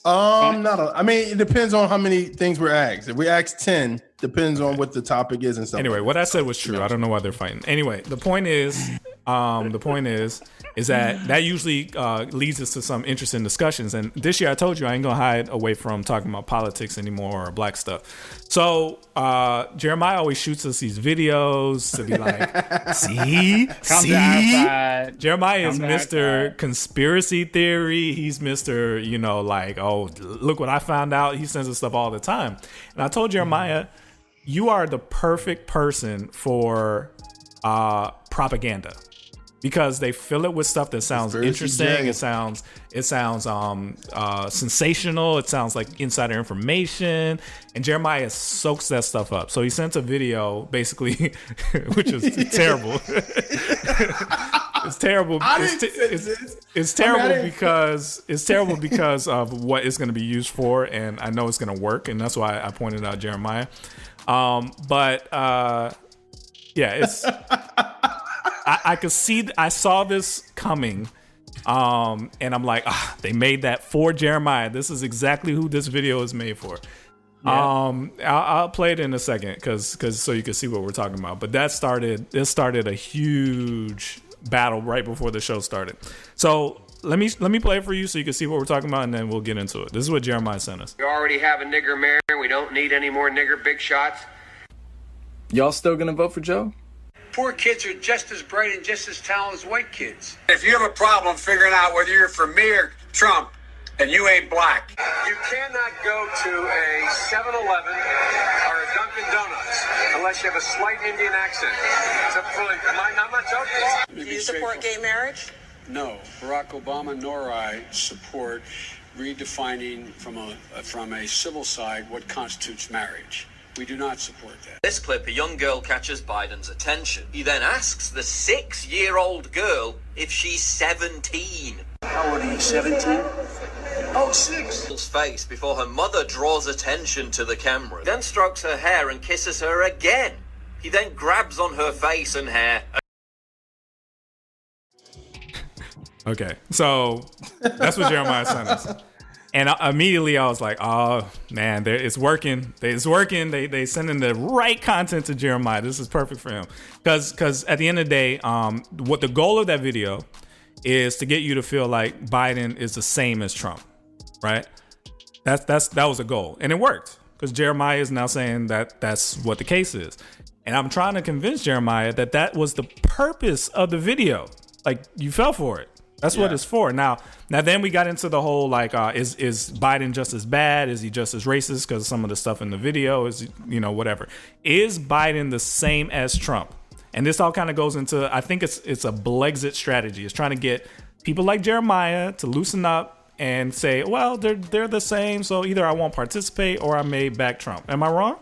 I mean, it depends on how many things we're asked. If we ask 10, depends on what the topic is and stuff.
Anyway, what I said was true. I don't know why they're fighting. Anyway, the point is that usually leads us to some interesting discussions. And this year, I told you I ain't gonna hide away from talking about politics anymore or black stuff. So Jeremiah always shoots us these videos to be like, see. Jeremiah is Mr. Conspiracy Theory. He's Mr. Like, oh, look what I found out. He sends us stuff all the time. And I told Jeremiah, you are the perfect person for propaganda. Because they fill it with stuff that sounds interesting. It sounds sensational. It sounds like insider information. And Jeremiah soaks that stuff up. So he sent a video, basically, which is terrible. It's terrible. It's terrible because of what it's going to be used for, and I know it's going to work, and that's why I pointed out Jeremiah. It's. I could see. I saw this coming, and I'm like, they made that for Jeremiah. This is exactly who this video is made for. Yeah. I'll play it in a second, because so you can see what we're talking about. But this started a huge battle right before the show started. So let me play it for you so you can see what we're talking about, and then we'll get into it. This is what Jeremiah sent us.
We already have a nigger mayor. We don't need any more nigger big shots.
Y'all still gonna vote for Joe?
Poor kids are just as bright and just as talented as white kids. If you have a problem figuring out whether you're for me or Trump, and you ain't black, you cannot go to a 7-Eleven or a Dunkin' Donuts unless you have a slight Indian accent. I'm not joking.
Do you support gay marriage?
No, Barack Obama nor I support redefining from a civil side what constitutes marriage. We do not support that.
This clip, a young girl catches Biden's attention. He then asks the 6-year-old girl if she's 17.
How old are you, 17? Oh, 6.
His face before her mother draws attention to the camera. Then strokes her hair and kisses her again. He then grabs on her face and hair.
Okay, so that's what Jeremiah sent us. And immediately I was like, oh, man, it's working. It's working. They sending the right content to Jeremiah. This is perfect for him. Because at the end of the day, what the goal of that video is to get you to feel like Biden is the same as Trump, right? That was a goal. And it worked, because Jeremiah is now saying that that's what the case is. And I'm trying to convince Jeremiah that was the purpose of the video. Like, you fell for it. That's what it's for. Now then we got into the whole, like, is Biden just as bad? Is he just as racist? Because some of the stuff in the video is, whatever. Is Biden the same as Trump? And this all kind of goes into, I think it's a Blexit strategy. It's trying to get people like Jeremiah to loosen up and say, well, they're the same. So either I won't participate or I may back Trump. Am I wrong?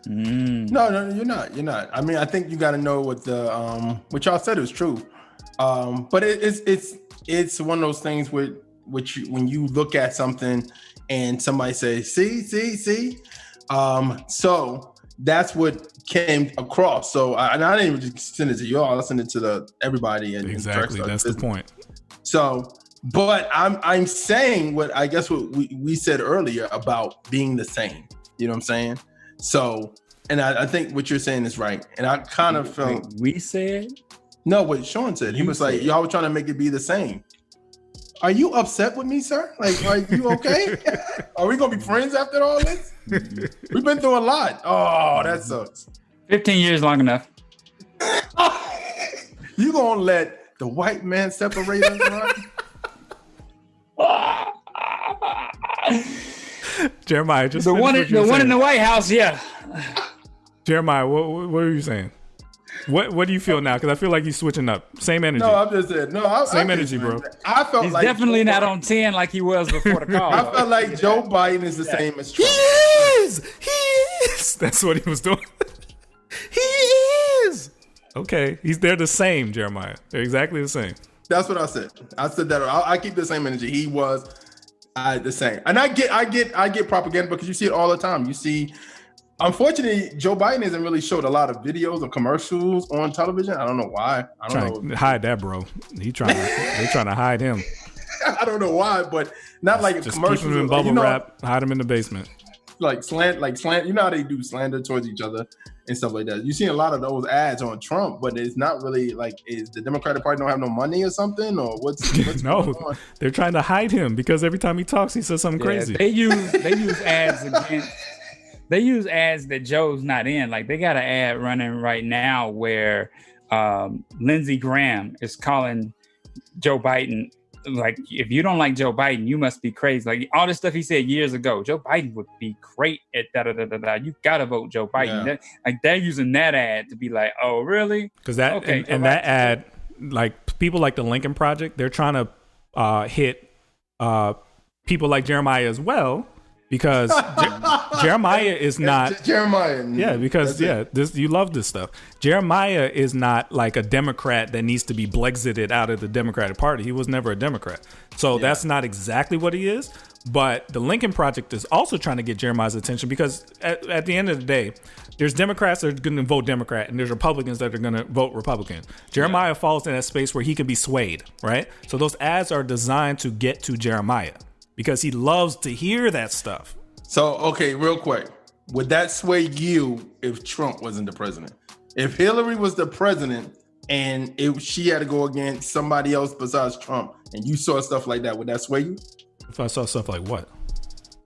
No, you're not. You're not. I mean, I think you got to know what what y'all said is true. But it's one of those things when you look at something and somebody says, see. So that's what came across. So I didn't even just send it to y'all. I sent it to everybody. And
exactly, that's the point.
So, but I'm saying what we said earlier about being the same. You know what I'm saying? So, and I think what you're saying is right. And I kind of felt
we said.
No, what Shaun said. He was like, y'all were trying to make it be the same. Are you upset with me, sir? Like, are you okay? Are we going to be friends after all this? We've been through a lot. Oh, that sucks.
15 years long enough.
You going to let the white man separate us, right?
Jeremiah, just
the one in the White House, yeah.
Jeremiah, what are you saying? What do you feel now? Because I feel like he's switching up. Same energy.
No, I'm just saying. No,
same energy, bro.
I felt
He's
like
definitely not on 10 like he was before the call.
I felt like Joe Biden is the same as Trump.
He is. That's what he was doing. He is. Okay, they're the same, Jeremiah. They're exactly the same.
That's what I said. I said that. I keep the same energy. He was the same, and I get propaganda because you see it all the time. You see, unfortunately, Joe Biden hasn't really showed a lot of videos or commercials on television. I don't know why. I don't know.
Hide that, bro. They're trying to hide him.
I don't know why, but not like
just
commercials.
Keep him in bubble wrap. Hide him in the basement.
Like slant. You know how they do slander towards each other and stuff like that. You see a lot of those ads on Trump, but it's not really like, is the Democratic Party don't have no money or something, or what's
no?
Going on?
They're trying to hide him because every time he talks, he says something crazy.
They use ads against. They use ads that Joe's not in. Like they got an ad running right now where Lindsey Graham is calling Joe Biden. Like, if you don't like Joe Biden, you must be crazy. Like all this stuff he said years ago, Joe Biden would be great at da-da-da-da-da. You gotta vote Joe Biden.
Yeah.
They're using that ad to be like, oh, really?
Because that
okay,
and that ad, like people like the Lincoln Project, they're trying to hit people like Jeremiah as well. Because Jeremiah is not
Jeremiah.
Yeah, because you love this stuff. Jeremiah is not like a Democrat that needs to be Blexited out of the Democratic Party. He was never a Democrat. So that's not exactly what he is. But the Lincoln Project is also trying to get Jeremiah's attention because at the end of the day, there's Democrats that are going to vote Democrat and there's Republicans that are going to vote Republican. Jeremiah falls in that space where he can be swayed, right? So those ads are designed to get to Jeremiah, because he loves to hear that stuff.
So, okay, real quick. Would that sway you if Trump wasn't the president? If Hillary was the president and she had to go against somebody else besides Trump and you saw stuff like that, would that sway you?
If I saw stuff like what?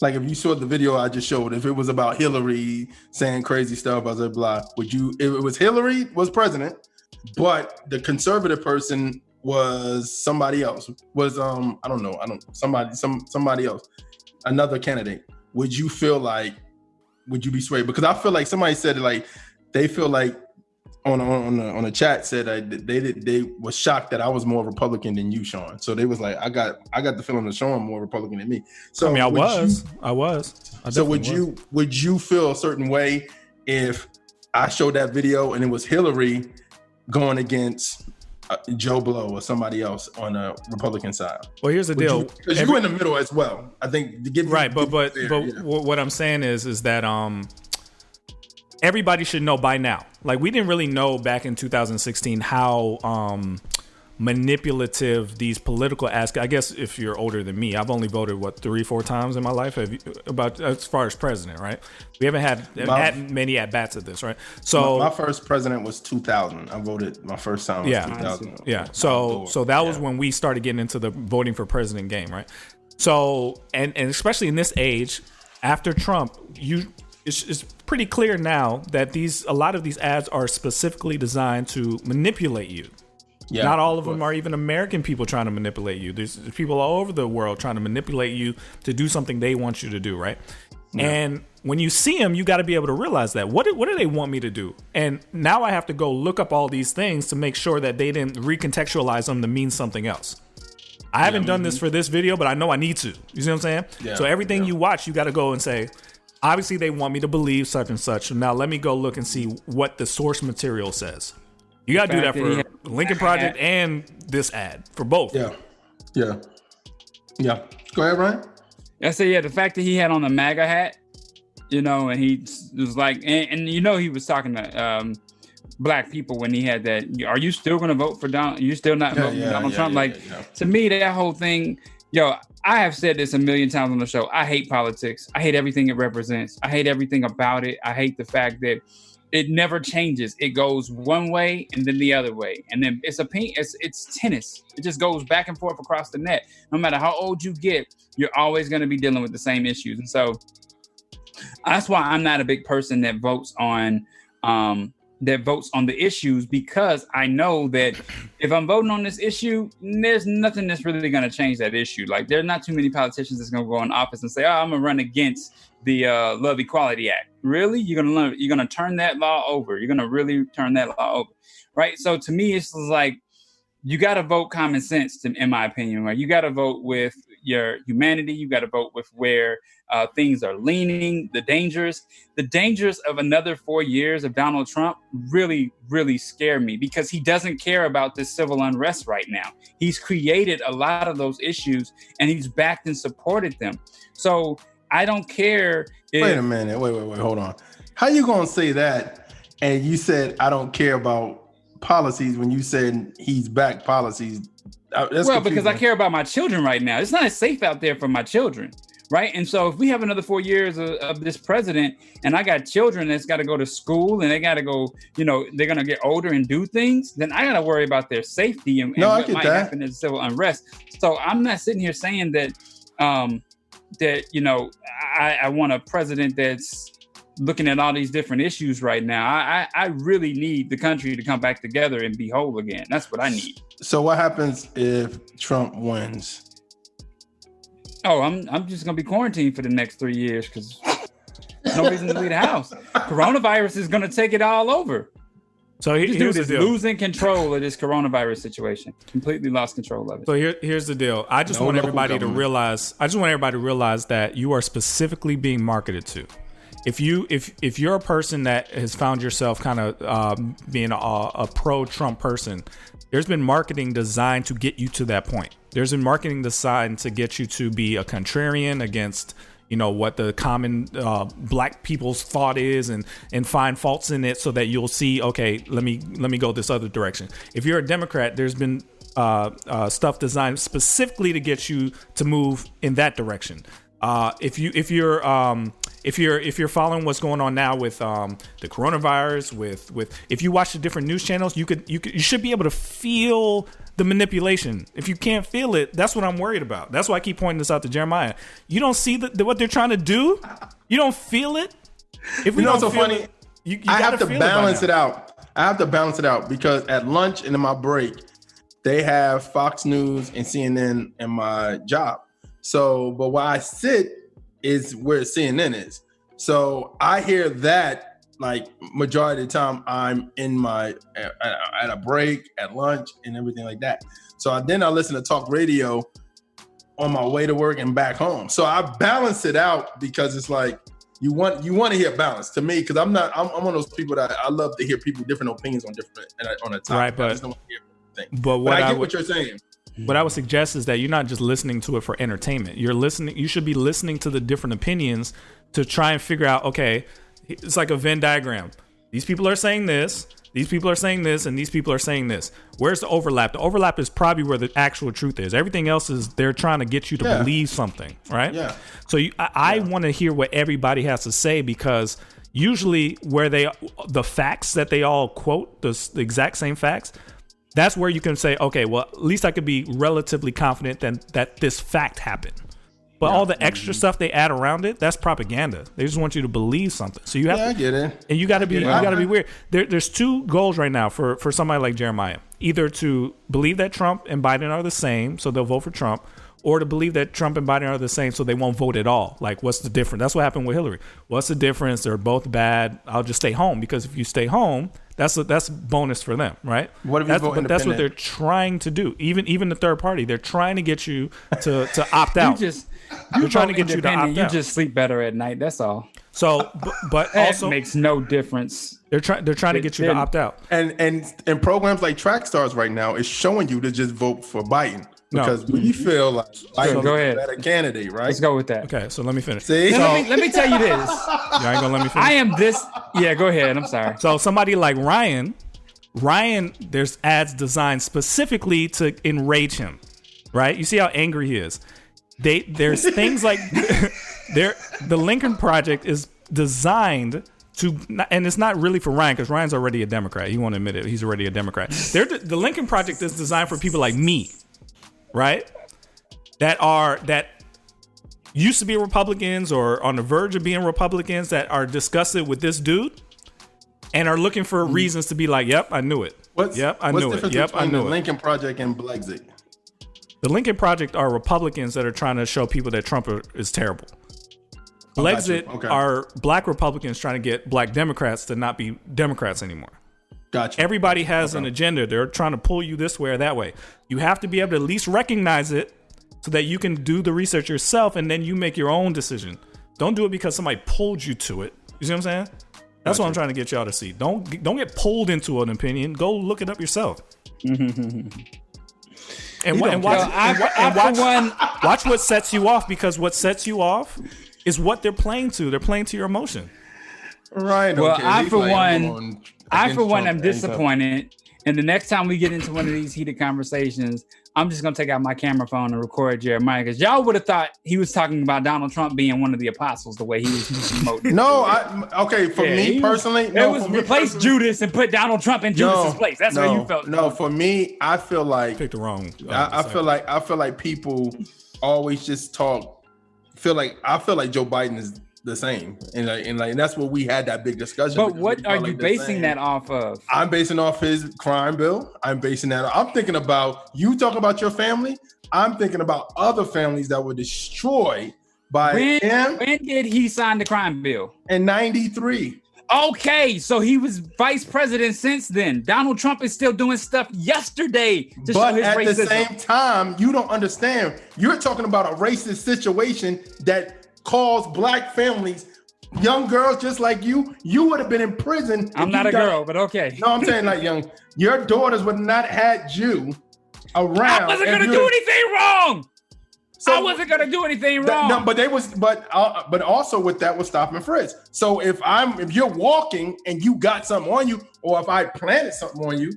Like if you saw the video I just showed, if it was about Hillary saying crazy stuff, blah, blah, blah, would you, if it was Hillary was president, but the conservative person was somebody else, was somebody else, another candidate, would you be swayed? Because I feel like somebody said like they feel like on a chat said they was shocked that I was more Republican than you, Shaun. So they was like, I got the feeling that Shaun more Republican than me. So
I mean, I was.
So would you feel a certain way if I showed that video and it was Hillary going against Joe Blow or somebody else on the Republican side?
Well, here's the deal.
Because you're in the middle as well. I think to give
but what I'm saying is that everybody should know by now. Like, we didn't really know back in 2016 how manipulative these political ads. I guess if you're older than me, I've only voted 3-4 times in my life about as far as president, right? We haven't had many at bats at this, right? So
my first president was 2000. I voted my first time was 2000.
Yeah. So that was when we started getting into the voting for president game, right? So and especially in this age after Trump, it's pretty clear now that a lot of these ads are specifically designed to manipulate you. Yeah, not all of them are even American people trying to manipulate you. There's people all over the world trying to manipulate you to do something they want you to do, right? Yeah. And when you see them, you got to be able to realize that. What do they want me to do? And now I have to go look up all these things to make sure that they didn't recontextualize them to mean something else. I haven't done this for this video, but I know I need to. You see what I'm saying? Yeah, so everything you watch, you got to go and say, obviously they want me to believe such and such. So now let me go look and see what the source material says. You got to do that for Lincoln Project and this ad, for both.
Yeah. Go ahead, Ryan.
I say, the fact that he had on the MAGA hat, and he was like, and he was talking to black people when he had that. Are you still going to vote for Donald? You still not voting for Donald Trump? To me, that whole thing, I have said this a million times on the show. I hate politics. I hate everything it represents. I hate everything about it. I hate the fact that it never changes. It goes one way and then the other way. And then it's tennis. It just goes back and forth across the net. No matter how old you get, you're always going to be dealing with the same issues. And so that's why I'm not a big person that votes on that votes on the issues, because I know that if I'm voting on this issue, there's nothing that's really going to change that issue. Like, there are not too many politicians that's going to go in office and say, "Oh, I'm going to run against the Love Equality Act." Really? You're going to turn that law over? You're going to really turn that law over? Right? So to me, it's like, you got to vote common sense, in my opinion. Right? You got to vote with your humanity. You got to vote with where things are leaning, the dangers of another 4 years of Donald Trump really, really scare me, because he doesn't care about this civil unrest right now. He's created a lot of those issues and he's backed and supported them. So I don't care.
Wait a minute. Wait. Hold on. How you going to say that? And you said, I don't care about policies when you said he's backed policies.
Because I care about my children right now. It's not as safe out there for my children. Right. And so if we have another 4 years of this president, and I got children that's got to go to school and they got to go, they're going to get older and do things, then I got to worry about their safety and what might happen in civil unrest. So I'm not sitting here saying that, I want a president that's looking at all these different issues right now. I really need the country to come back together and be whole again. That's what I need.
So what happens if Trump wins?
Oh, I'm just gonna be quarantined for the next 3 years because no reason to leave the house. Coronavirus is gonna take it all over.
So
this dude is losing control of this coronavirus situation. Completely lost control of it.
So here's the deal. I just want everybody to realize that you are specifically being marketed to. If you're a person that has found yourself kind of being a pro-Trump person, there's been marketing designed to get you to that point. There's been marketing designed to get you to be a contrarian against, what the common black people's thought is and find faults in it so that you'll see, okay, let me go this other direction. If you're a Democrat, there's been stuff designed specifically to get you to move in that direction. If you're following what's going on now with the coronavirus, with if you watch the different news channels, you should be able to feel the manipulation. If you can't feel it, that's what I'm worried about. That's why I keep pointing this out to Jeremiah. You don't see what they're trying to do. You don't feel it. If we don't feel
funny,
it, you
I have to balance
it
it out. I have to balance it out because at lunch and in my break, they have Fox News and CNN in my job. So, but where I sit is where CNN is. So I hear that like majority of the time I'm in my at a break, at lunch, and everything like that. So then I listen to talk radio on my way to work and back home. So I balance it out because it's like you want to hear balance to me because I'm one of those people that I love to hear people different opinions on a topic.
Right, but
I just don't want to hear everything. But I get what you're saying.
What I would suggest is that you're not just listening to it for entertainment. You should be listening to the different opinions to try and figure out, okay, it's like a Venn diagram. These people are saying this, these people are saying this, and these people are saying this. Where's the overlap? The overlap is probably where the actual truth is. Everything else is they're trying to get you to believe something, right?
Yeah.
So I want to hear what everybody has to say because usually the facts that they all quote, the exact same facts, that's where you can say, okay, well, at least I could be relatively confident that this fact happened. But all the extra stuff they add around it, that's propaganda. They just want you to believe something. So you have to,
I get it.
And you got to be weird. There's two goals right now for somebody like Jeremiah. Either to believe that Trump and Biden are the same, so they'll vote for Trump, or to believe that Trump and Biden are the same, so they won't vote at all. Like, what's the difference? That's what happened with Hillary. What's the difference? They're both bad. I'll just stay home because if you stay home, that's bonus for them, right?
What if you vote independent?
That's what they're trying to do. Even the third party, they're trying to get you to opt out.
You're trying to get you to opt out. You just sleep better at night. That's all.
So, but also
makes no difference.
They're trying to get you to opt out.
And programs like TRACKSTARZ right now is showing you to just vote for Biden. Because we feel like Biden is a better candidate, right?
Let's go with that.
Okay, so let me finish.
See?
Let me tell you this.
You ain't gonna let me finish?
I am this. Yeah, go ahead. I'm sorry.
So somebody like Ryan, there's ads designed specifically to enrage him, right? You see how angry he is. There's things like the Lincoln Project is designed to, and it's not really for Ryan because Ryan's already a Democrat. He won't admit it. He's already a Democrat. The Lincoln Project is designed for people like me, right? That used to be Republicans or on the verge of being Republicans that are disgusted with this dude and are looking for reasons to be like, "Yep, I knew it.
What's
Yep, I
the
knew it.
difference
Yep, I
between
knew
the
it."
Lincoln Project and Blexit?
The Lincoln Project are Republicans that are trying to show people that Trump is terrible. Blexit are black Republicans trying to get black Democrats to not be Democrats anymore.
Gotcha.
Everybody has an agenda. They're trying to pull you this way or that way. You have to be able to at least recognize it so that you can do the research yourself and then you make your own decision. Don't do it because somebody pulled you to it. You see what I'm saying? That's what I'm trying to get y'all to see. Don't get pulled into an opinion. Go look it up yourself. Watch what sets you off, because what sets you off is what they're playing to. They're playing to your emotion.
Right.
Well,
okay.
I for
Trump
one am disappointed. And the next time we get into one of these heated conversations, I'm just gonna take out my camera phone and record Jeremiah, because y'all would have thought he was talking about Donald Trump being one of the apostles the way he was promoting.
No, for me personally,
replace Judas and put Donald Trump in Judas's place. That's where you felt.
No, for me, I feel like
picked the wrong.
I feel like people always just talk. I feel like Joe Biden is the same, and that's what we had that big discussion.
But what are you basing that off of?
I'm basing off his crime bill. I'm thinking about, you talk about your family. I'm thinking about other families that were destroyed by him.
When did he sign the crime bill?
In 93.
Okay, so he was vice president since then. Donald Trump is still doing stuff yesterday to show his racism.
At the same time, you don't understand. You're talking about a racist situation that calls black families, young girls just like you would have been in prison.
I'm not a girl, but okay.
No, I'm saying your daughters would not had you around.
I wasn't gonna do anything wrong. I wasn't gonna do anything wrong.
No, but also with that was stop and frisk. So if you're walking and you got something on you, or if I planted something on you,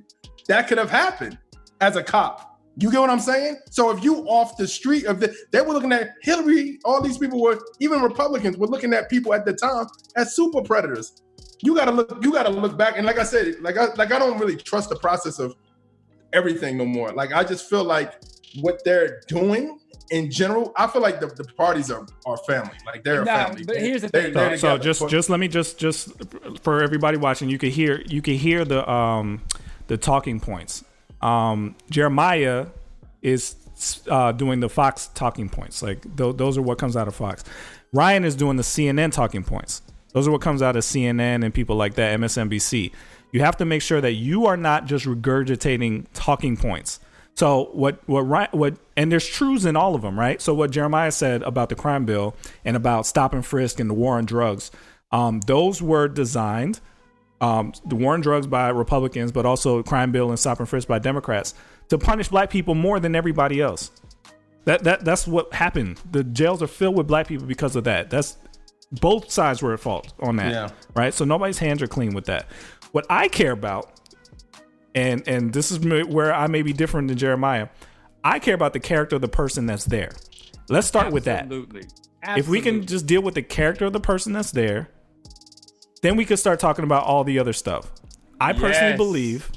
that could have happened as a cop. You get what I'm saying? So if you off the street they were looking at Hillary, all these people even Republicans were looking at people at the time as super predators. You gotta look back. And like I said, I don't really trust the process of everything no more. Like, I just feel like what they're doing in general, I feel like the parties are family. Like, they're a family.
But here's the thing.
So just let me just for everybody watching, you can hear the talking points. Jeremiah is doing the Fox talking points. Like, those are what comes out of Fox. Ryan is doing the CNN talking points. Those are what comes out of CNN and people like that, MSNBC. You have to make sure that you are not just regurgitating talking points. So what and there's truths in all of them, right? So what Jeremiah said about the crime bill and about stop and frisk and the war on drugs, those were designed. The war on drugs by Republicans, but also crime bill and stop and frisk by Democrats, to punish black people more than everybody else. That's what happened. The jails are filled with black people because of that. That's both sides were at fault on that, right? So nobody's hands are clean with that. What I care about, and this is where I may be different than Jeremiah, I care about the character of the person that's there. Let's start with that. If we can just deal with the character of the person that's there, then we could start talking about all the other stuff. I personally believe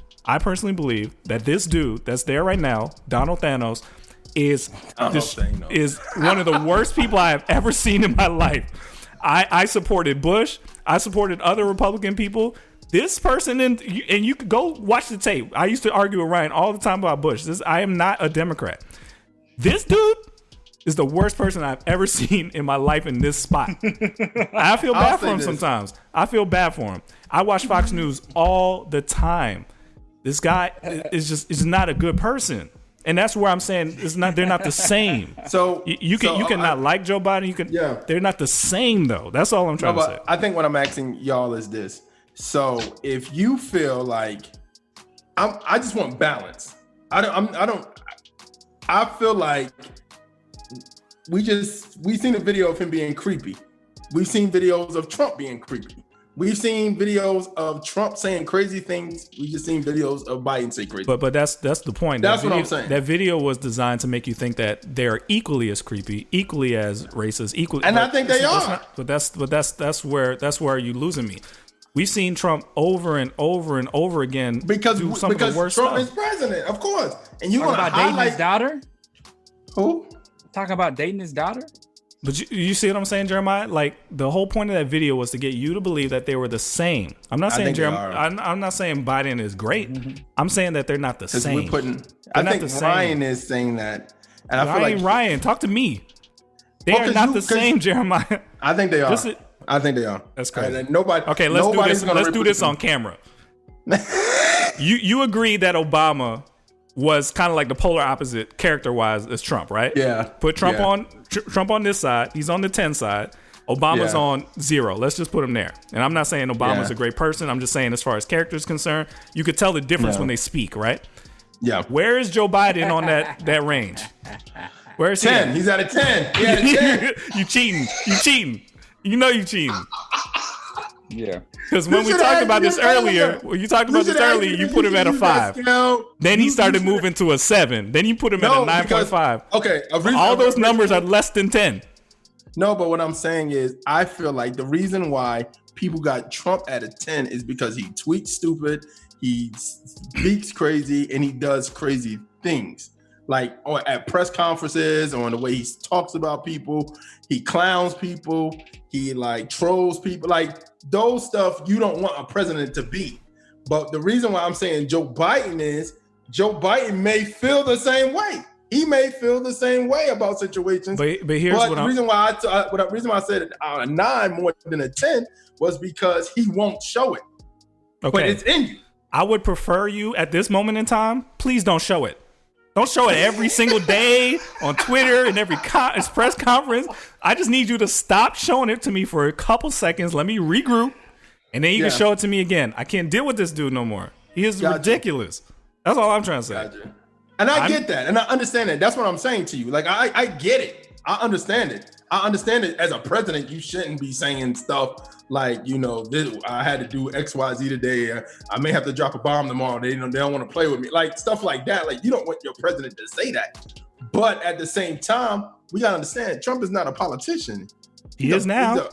that this dude that's there right now, Donald Thanos, is one of the worst people I have ever seen in my life. I supported Bush. I supported other Republican people. This person, and you could go watch the tape. I used to argue with Ryan all the time about Bush. I am not a Democrat. This dude is the worst person I've ever seen in my life in this spot. I feel bad for him sometimes. I feel bad for him. I watch Fox News all the time. This guy is not a good person. And that's where I'm saying they're not the same. So you cannot like Joe Biden. They're not the same though. That's all I'm trying to say.
I think what I'm asking y'all is this. So if you feel like I just want balance. I feel like we've seen a video of him being creepy. We've seen videos of Trump being creepy. We've seen videos of Trump saying crazy things. We've just seen videos of Biden say crazy.
But that's the point.
That's what I'm saying.
That video was designed to make you think that they're equally as creepy, equally as racist, equally.
And I think they are.
That's where you losing me. We've seen Trump over and over and over again
because
do some of the worst
Trump
stuff.
is president, of course. And you
want to
highlight
dating his daughter?
Who?
Talking about dating his daughter?
But you see what I'm saying, Jeremiah? Like, the whole point of that video was to get you to believe that they were the same. I'm not saying I'm not saying Biden is great. I'm saying that they're not the same.
I think Ryan is saying that, and I feel like
Ryan, talk to me. They are not the same, Jeremiah.
I think they are. I think they are.
That's crazy.
Okay,
let's do this. Let's do this on camera. You agree that Obama was kind of like the polar opposite character-wise as Trump, right?
Yeah.
Put Trump on this side. He's on the 10 side. Obama's on 0. Let's just put him there. And I'm not saying Obama's a great person. I'm just saying as far as character is concerned, you could tell the difference when they speak, right?
Yeah.
Where is Joe Biden on that range? Where is
10. He's at a 10. He at a 10.
You cheating. You cheating. You know you cheating.
Yeah.
Because when we talked about this earlier, you put him at a 5. Then he started moving to a 7. Then you put him at a 9.5.
Okay.
All those numbers are less than 10.
No, but what I'm saying is I feel like the reason why people got Trump at a 10 is because he tweets stupid, he speaks crazy, and he does crazy things. Like at press conferences or in the way he talks about people, he clowns people, he like trolls people, like those stuff you don't want a president to be. But the reason why I'm saying Joe Biden is Joe Biden may feel the same way. He may feel the same way about situations.
But here's
the reason why I said a 9 more than a 10 was because he won't show it.
Okay.
But it's in you.
I would prefer you at this moment in time. Please don't show it. Don't show it every single day on Twitter and every press conference. I just need you to stop showing it to me for a couple seconds. Let me regroup, and then you can show it to me again. I can't deal with this dude no more. He is ridiculous. That's all I'm trying to say.
And I get that, and I understand that. That's what I'm saying to you. Like, I get it. I understand it. I understand it. As a president, you shouldn't be saying stuff like, I had to do X, Y, Z today. I may have to drop a bomb tomorrow. They don't want to play with me. Like, stuff like that. Like, you don't want your president to say that. But at the same time, we got to understand, Trump is not a politician.
He is now.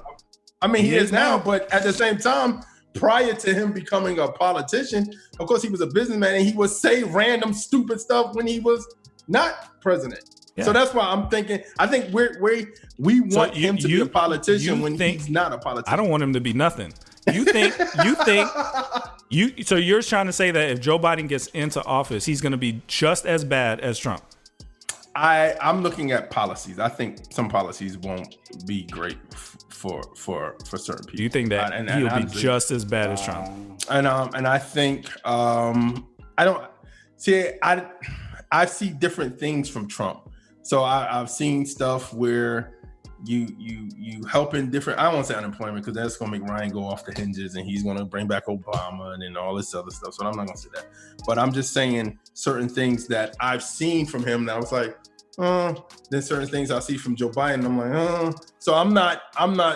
He is now. But at the same time, prior to him becoming a politician, of course, he was a businessman and he would say random stupid stuff when he was not president. Yeah. So that's why I'm thinking. I think we want him to be a politician when he's not a politician.
I don't want him to be nothing. You think so you're trying to say that if Joe Biden gets into office, he's going to be just as bad as Trump?
I'm looking at policies. I think some policies won't be great for certain people.
Do you think that he'll be just as bad as Trump?
And I think I don't see. I see different things from Trump. So I've seen stuff where you helping different. I don't want to say unemployment because that's going to make Ryan go off the hinges and he's going to bring back Obama and then all this other stuff. So I'm not going to say that. But I'm just saying certain things that I've seen from him that I was like, then certain things I see from Joe Biden, I'm like, So I'm not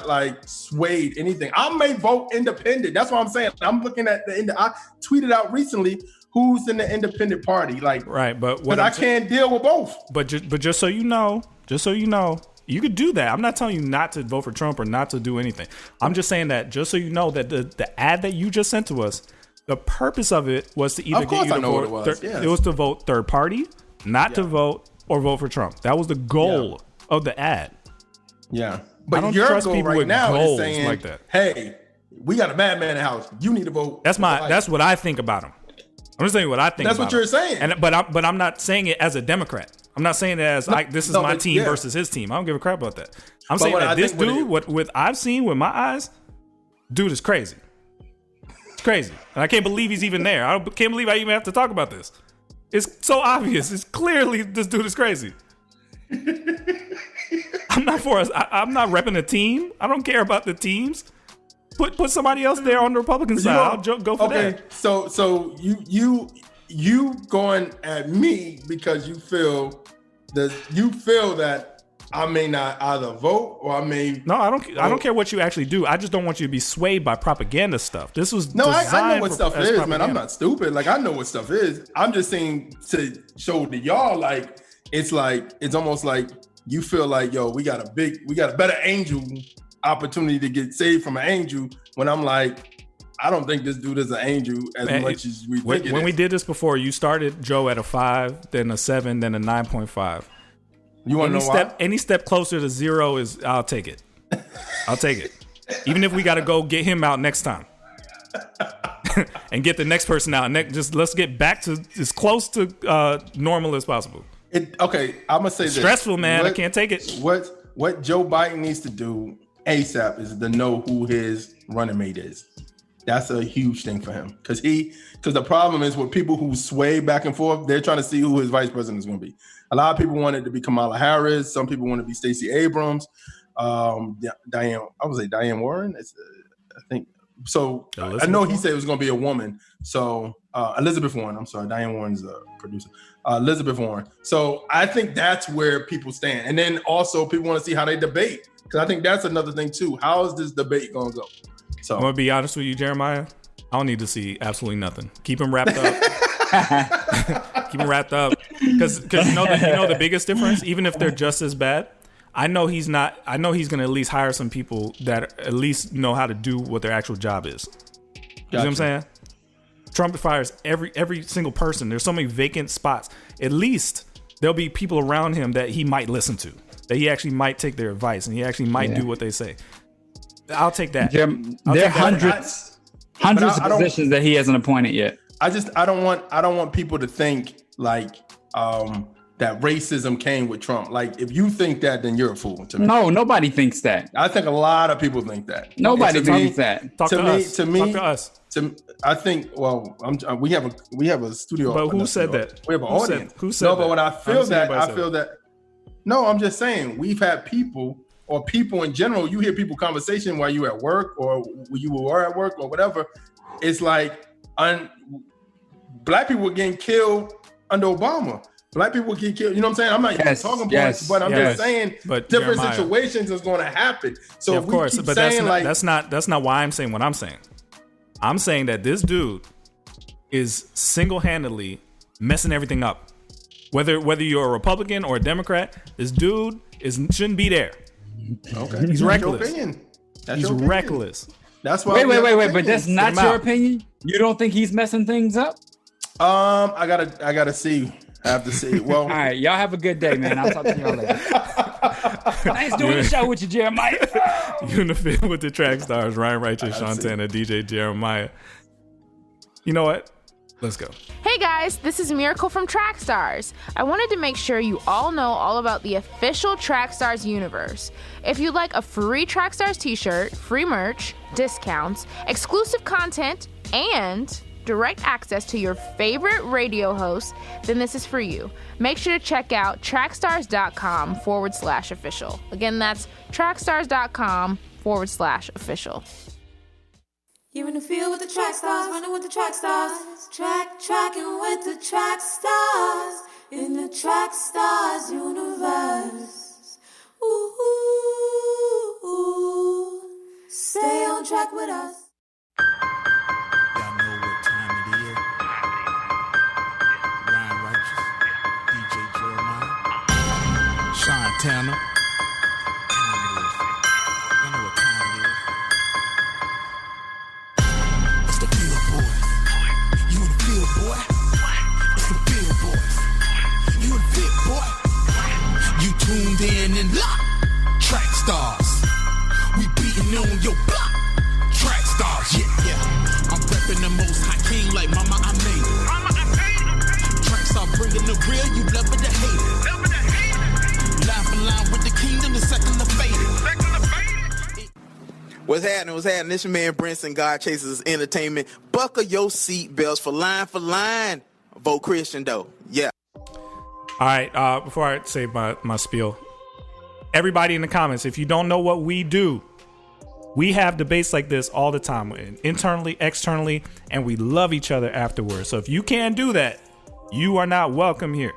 like swayed anything. I may vote independent. That's what I'm saying. I'm looking at I tweeted out recently who's in the independent party, like
right, but
I can't deal with both.
But just so you know, you could do that. I'm not telling you not to vote for Trump or not to do anything. I'm just saying that just so you know that the ad that you just sent to us, the purpose of it was to either get you to vote. It was to vote third party, not to vote or vote for Trump. That was the goal of the ad.
Yeah,
but I don't trust people right with now goals
saying,
like that.
Hey, we got a madman in the house. You need to vote.
That's what I think about him. I'm just saying what I think.
That's what you're saying.
But I'm not saying it as a Democrat. I'm not saying it as this is my team versus his team. I don't give a crap about that. I'm saying that this dude, what I've seen with my eyes, dude is crazy. It's crazy, and I can't believe he's even there. I can't believe I even have to talk about this. It's so obvious. It's clearly this dude is crazy. I'm not for us. I'm not repping a team. I don't care about the teams. Put somebody else there on the Republican side. I'll go for that.
Okay, so you going at me because you feel that I may not either vote or I may.
No, I don't care what you actually do. I just don't want you to be swayed by propaganda stuff. This was
I know what stuff is, propaganda. Man. I'm not stupid. Like I know what stuff is. I'm just saying to show to y'all like it's almost like you feel like we got a better angel opportunity to get saved from an angel when I'm like, I don't think this dude is an angel much as we think
when we did this before, you started Joe at a 5, then a 7, then a 9.5.
You want to know why?
Any step closer to zero I'll take it. I'll take it. Even if we got to go get him out next time. And get the next person out. Just let's get back to as close to normal as possible.
Okay, I'm gonna say this.
Stressful, man. I can't take it.
What Joe Biden needs to do ASAP is to know who his running mate is. That's a huge thing for him because the problem is with people who sway back and forth, they're trying to see who his vice president is going to be. A lot of people want it to be Kamala Harris. Some people want to be Stacey Abrams. Diane Warren. I think so. I know he said it was going to be a woman. So Elizabeth Warren. I'm sorry, Diane Warren's a producer. Elizabeth Warren. So I think that's where people stand. And then also people want to see how they debate because I think that's another thing too. How is this debate going to go? So
I'm gonna be honest with you, Jeremiah. I don't need to see absolutely nothing. Keep him wrapped up. Keep him wrapped up. Because you know the biggest difference, even if they're just as bad, I know he's not. I know he's gonna at least hire some people that at least know how to do what their actual job is. You know what I'm saying? Trump fires every single person. There's so many vacant spots. At least there'll be people around him that he might listen to, that he actually might take their advice, and he actually might do what they say. I'll take that.
There are hundreds of positions that he hasn't appointed yet.
I don't want people to think like that racism came with Trump. Like if you think that, then you're a fool. To me.
No, nobody thinks that.
I think a lot of people think that.
Nobody thinks that.
Talk to us.
I think. Well, we have a studio.
But who said that?
We have an audience.
Who said
no,
that?
but when I feel that. No, I'm just saying we've had people. Or people in general, you hear people conversation while you at work or when you were at work or whatever. It's like black people were getting killed under Obama. Black people get killed. You know what I'm saying? I'm not talking points, but I'm just saying different situations is going to happen. So
of course, but that's not why I'm saying what I'm saying. I'm saying that this dude is single-handedly messing everything up. Whether you're a Republican or a Democrat, this dude shouldn't be there.
Okay,
he's reckless.
He's
reckless.
That's why.
Wait. But that's not your opinion. You don't think he's messing things up?
I gotta see. I have to see. Well,
all right. Y'all have a good day, man. I'll talk to y'all later. Nice doing the show with you, Jeremiah.
You in the field with the track stars, Ryan Righteous, Shaun Tanner, DJ Jeremiah. You know what? Let's go.
Hey guys, this is Miracle from TRACKSTARZ. I wanted to make sure you all know all about the official TRACKSTARZ universe. If you'd like a free TRACKSTARZ t-shirt, free merch, discounts, exclusive content, and direct access to your favorite radio hosts, then this is for you. Make sure to check out trackstars.com/official. Again, that's trackstars.com/official.
You're in the field with the track stars, running with the track stars. Tracking with the track stars. In the track stars universe. Ooh, stay on track with us.
Y'all know what time it is. Ryan Righteous, DJ Jeremiah, Shaun Tanner. Tuned in and locked. Track stars. We beating on your block. Track stars, yeah. I'm repping the most high king like mama, I made it. Track star bringing the real, you love it to hate it. Life line with the kingdom, the second to fade it.
What's happening? This your man Brinson, God Chasers Entertainment. Buckle your seatbelts for line. Vote Christian though. Yeah.
All right, before I say my spiel, everybody in the comments, if you don't know what we do, we have debates like this all the time, internally, externally, and we love each other afterwards. So if you can't do that, you are not welcome here.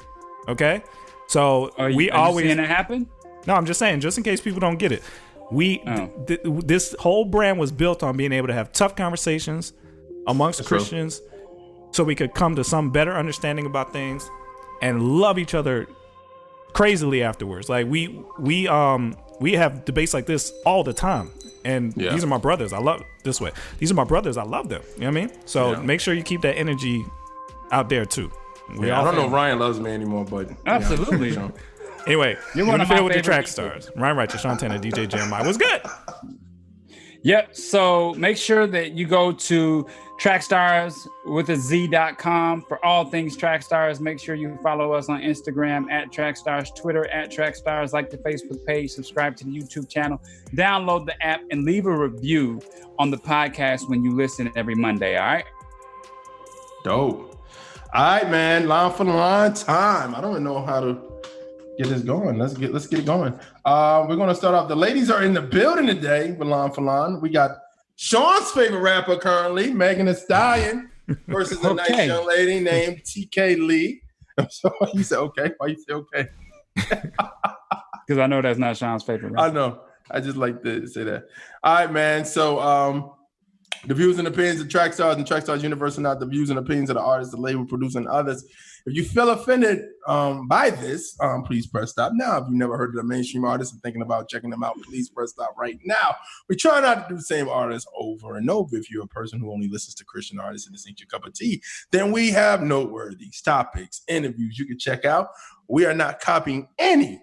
Okay? So
are you seeing it happen?
No, I'm just saying, just in case people don't get it. This whole brand was built on being able to have tough conversations amongst Christians, so we could come to some better understanding about things and love each other crazily afterwards. Like we have debates like this all the time, and these are my brothers. I love this way. These are my brothers. I love them. You know what I mean? So make sure you keep that energy out there too.
I don't know if Ryan loves me anymore, but
absolutely.
Anyway,
You're
you
one
in
of
the
my
field with the
favorite
track stars. Ryan Righteous, Shaun Tanner, DJ Jeremiah. What's good?
Yep. So make sure that you go to TrackStarsWithAZ.com for all things TrackStars. Make sure you follow us on Instagram at TrackStars, Twitter at TrackStars, like the Facebook page, subscribe to the YouTube channel, download the app, and leave a review on the podcast when you listen every Monday. All right.
Dope. All right, man. Line for line time. I don't even know how to get this going. Let's get it going. We're gonna start off. The ladies are in the building today with line for line. We got Shaun's favorite rapper currently, Megan Thee Stallion, versus a nice young lady named TK Lee. So you said okay. Why you say okay?
Because I know that's not Shaun's favorite rapper.
I know. I just like to say that. All right, man. So the views and opinions of Trackstars and Trackstars Universe are not the views and opinions of the artists, the label, producer, and others. If you feel offended by this, please press stop now. If you've never heard of the mainstream artists and thinking about checking them out, please press stop right now. We try not to do the same artists over and over. If you're a person who only listens to Christian artists and this ain't your cup of tea, then we have noteworthy topics, interviews you can check out. We are not copying any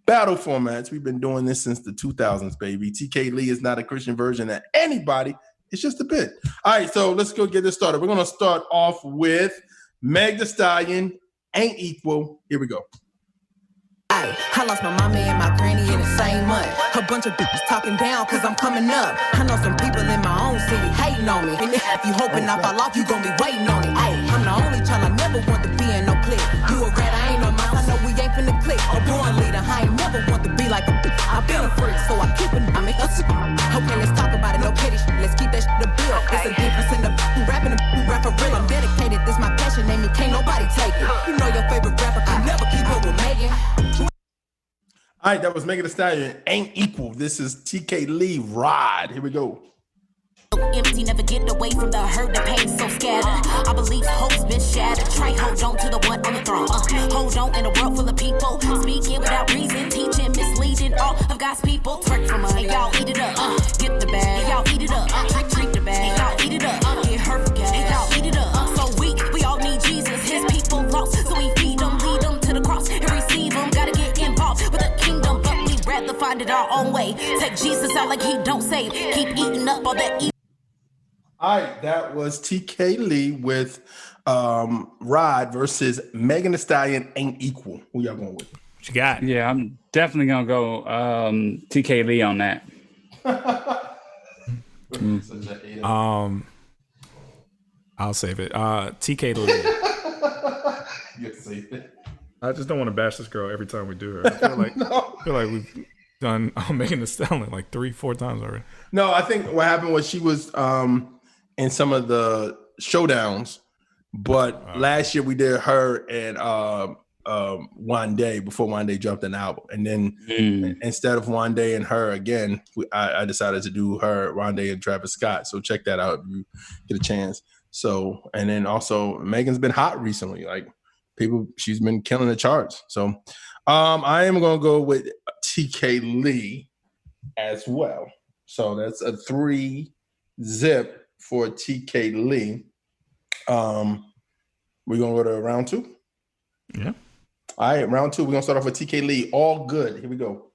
battle formats. We've been doing this since the 2000s, baby. TK Lee is not a Christian version of anybody. It's just a bit. All right, so let's go get this started. We're going to start off with Meg Thee Stallion, Ain't Equal. Here we go.
I lost my mama and my granny in the same month. A bunch of bitches talking down cause I'm coming up. I know some people in my own city hating on me. And if you hoping I fall off, you gon' be waiting on it. Ay, I'm the only child, I never want to be in no clique. You a rat, I ain't no mouse, I know we ain't finna click. A born leader, I ain't never want to be like a bitch. I've been a freak, so I keep it. I make a sick. Okay, let's talk about it, no petty shit. Let's keep that shit a bill. It's a difference in the rap and the rap for real. I'm dedicated, this my passion, name me, can't nobody take it. You know your favorite rapper can never keep up with Megan.
All right, that was Megan Thee Stallion, Ain't Equal. This is TK Lee, Ride. Here we go.
Empty, never get away from the hurt, the pain so scattered. I believe hope's been shattered. Try hold on to the one on the throne. Hold on in a world full of people speaking without reason, teaching, misleading all of God's people. Twerk for money, y'all eat it up. Get the bag, y'all eat it up. Treat the bag, y'all eat it up. Get hurt for gas, y'all eat it up. So weak, we all need Jesus. His people lost, so we feed them, lead them to the cross and receive them. Gotta get involved with the kingdom, but we'd rather find it our own way. Take Jesus out like he don't save. Keep eating up all that evil.
All right, that was TK Lee with Ride versus Megan Thee Stallion, Ain't Equal. Who y'all going with?
What you got?
Yeah, I'm definitely gonna go TK Lee on that.
I'll save it. TK Lee.
You save it.
I just don't want to bash this girl every time we do her. I feel like we've done Megan Thee Stallion like 3-4 times already.
No, I think what happened was she was in some of the showdowns, but last year we did her and Wande before Wande dropped an album, and then instead of Wande and her again, I decided to do her, Wande and Travis Scott. So check that out if you get a chance. So, and then also Megan's been hot recently, like she's been killing the charts. So I am gonna go with TK Lee as well. So that's a 3-0 for TK Lee. We're gonna go to round 2.
Yeah.
All right, round 2. We're gonna start off with TK Lee. All Good. Here we go.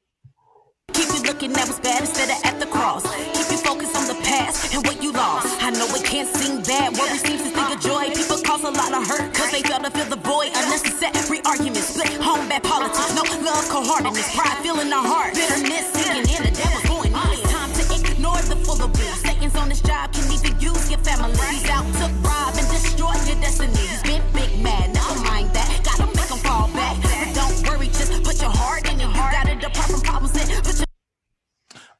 Keep you looking at what's bad instead of at the cross. Keep you focused on the past and what you lost. I know it can't seem bad. Worry seems to think of joy. People cause a lot of hurt cause they fail to fill the void. Unnecessary arguments, split home, bad politics. No love, cold-heartedness, pride filling our heart. Bitterness sinking in, the devil's going on. It's time to ignore the full of blues. Satan's on his job, can even use your family. He's out to rob and destroy your destiny. He's been big mad, never mind that. Gotta make him fall back. But don't worry, just put your heart in it. You gotta depart from problems and put your...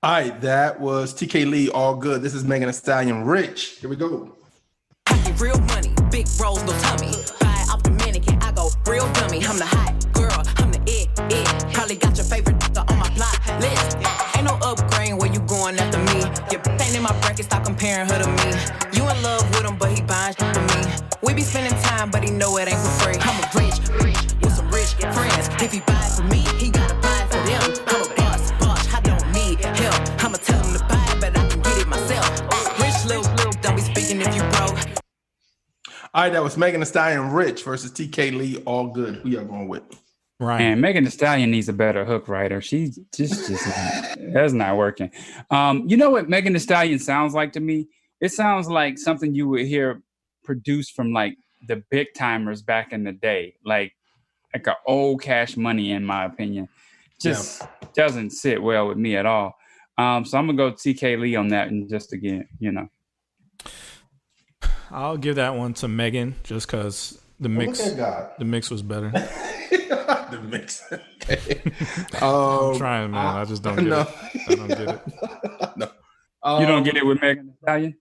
All right, that was TK Lee, All Good. This is Megan Thee Stallion, Rich. Here we go.
I get real money, big rolls, no tummy. Buy off the mannequin, I go real dummy. I'm the hot girl, I'm the it. Probably got your favorite on my block list. Ain't no upgrade where you going after me. Your ain't in my bracket, stop comparing her to me. You in love with him, but he buying shit for me. We be spending time, but he know it ain't for free. I'm a rich with some rich friends. If he buy it for me, he gotta buy it for them. I'm a boss, I don't need help. I'ma tell him to buy it, but I can get it myself. Rich little, don't be speaking if you broke.
All right, that was Megan Thee Stallion Rich versus TK Lee. All good. Who y'all going with?
Right.
And Megan Thee Stallion needs a better hook writer. She's just that's not working. You know what Megan Thee Stallion sounds like to me? It sounds like something you would hear produced from like the big timers back in the day, like an old Cash Money, in my opinion. Just doesn't sit well with me at all. So I'm gonna go TK Lee on that, and just again,
I'll give that one to Megan just because the mix was better.
The mix. Okay.
I'm trying, man. I just don't get it. I don't get it.
No.
You don't get it with Megan Thee Stallion?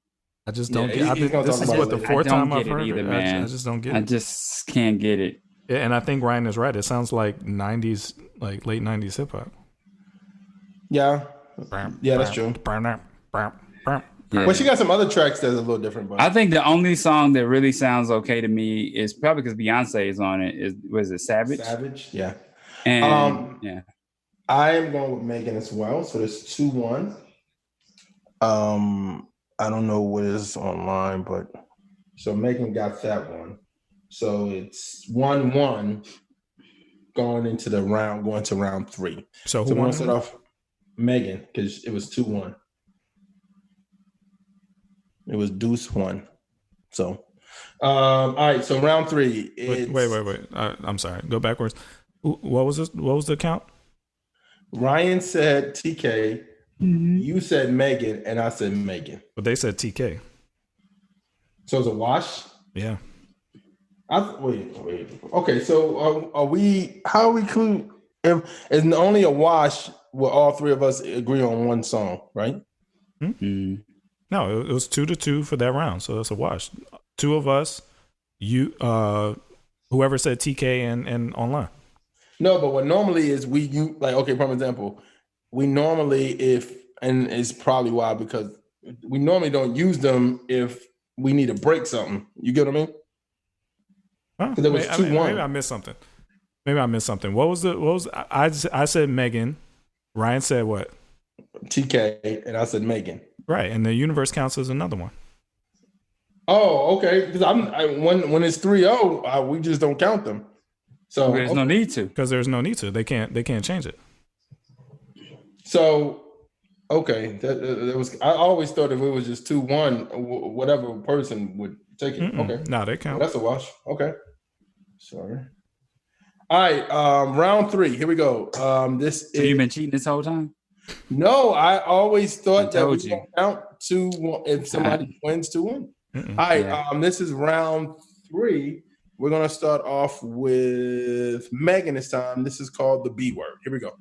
I just don't get it. This is what the fourth time I've heard it.
Man.
I just don't get it.
I just can't get it.
Yeah, and I think Ryan is right. It sounds like 90s, like late 90s hip hop.
Yeah. Yeah, that's true. Well, she got some other tracks that's a little different. But
I think the only song that really sounds okay to me is probably because Beyonce is on it. Was it Savage?
Savage, yeah.
And yeah.
I am going with Megan as well. So there's 2-1. I don't know what is online, but so Megan got that one. So it's 1-1 going to round 3.
So
we're going to start off Megan because it was 2-1. It was deuce 1. So, all right. So round 3.
Wait. I'm sorry. Go backwards. What was this? What was the count?
Ryan said TK. Mm-hmm. You said Megan, and I said Megan.
But they said TK.
So it's a wash.
Yeah.
Wait. Okay. So are we? How are we? It's only a wash where all three of us agree on one song, right?
Mm-hmm. No, it was 2-2 for that round, so that's a wash. 2 of us, you, whoever said TK and online.
No, but what normally is okay, for example, we normally and it's probably why, because we normally don't use them if we need to break something. You get what I mean? Because it was 2-1.
Maybe I missed something. What was I said Megan. Ryan said what?
TK, and I said Megan.
Right, and the universe counts as another one.
Oh, okay. Because when it's 3-0, we just don't count them. So
there's no need to.
Because there's no need to. They can't change it.
So okay, that was. I always thought if it was just 2-1, whatever person would take it.
Mm-mm.
Okay,
no, they count.
Well, that's a wash. Okay, sorry. All right, round 3. Here we go.
So you've been cheating this whole time?
No, I always thought that we don't count 2-1 if somebody wins 2-1. All right, this is round 3. We're gonna start off with Megan this time. This is called the B word. Here we go.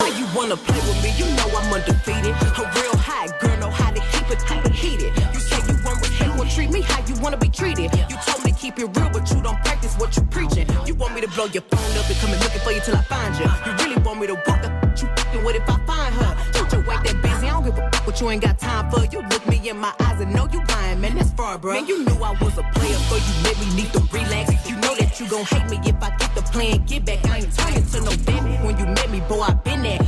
You wanna play with me? You know I'm undefeated. A real high girl know how to keep it heated. You say you won't treat me how you wanna be treated. You told me to keep it real, but you don't practice what you preaching. You want me to blow your phone up and come and looking for you till I find you. You really want me to walk up you fucking with if I find her? Don't you ain't that busy? I don't give a fuck what you ain't got time for. You look me in my eyes and know you lying, man. That's far, bro. Man, you knew I was a player, but you made me need to relax. You know that you gon' hate me if I get the plan. Get back, I ain't turning to no baby. When you met me, boy, I been there.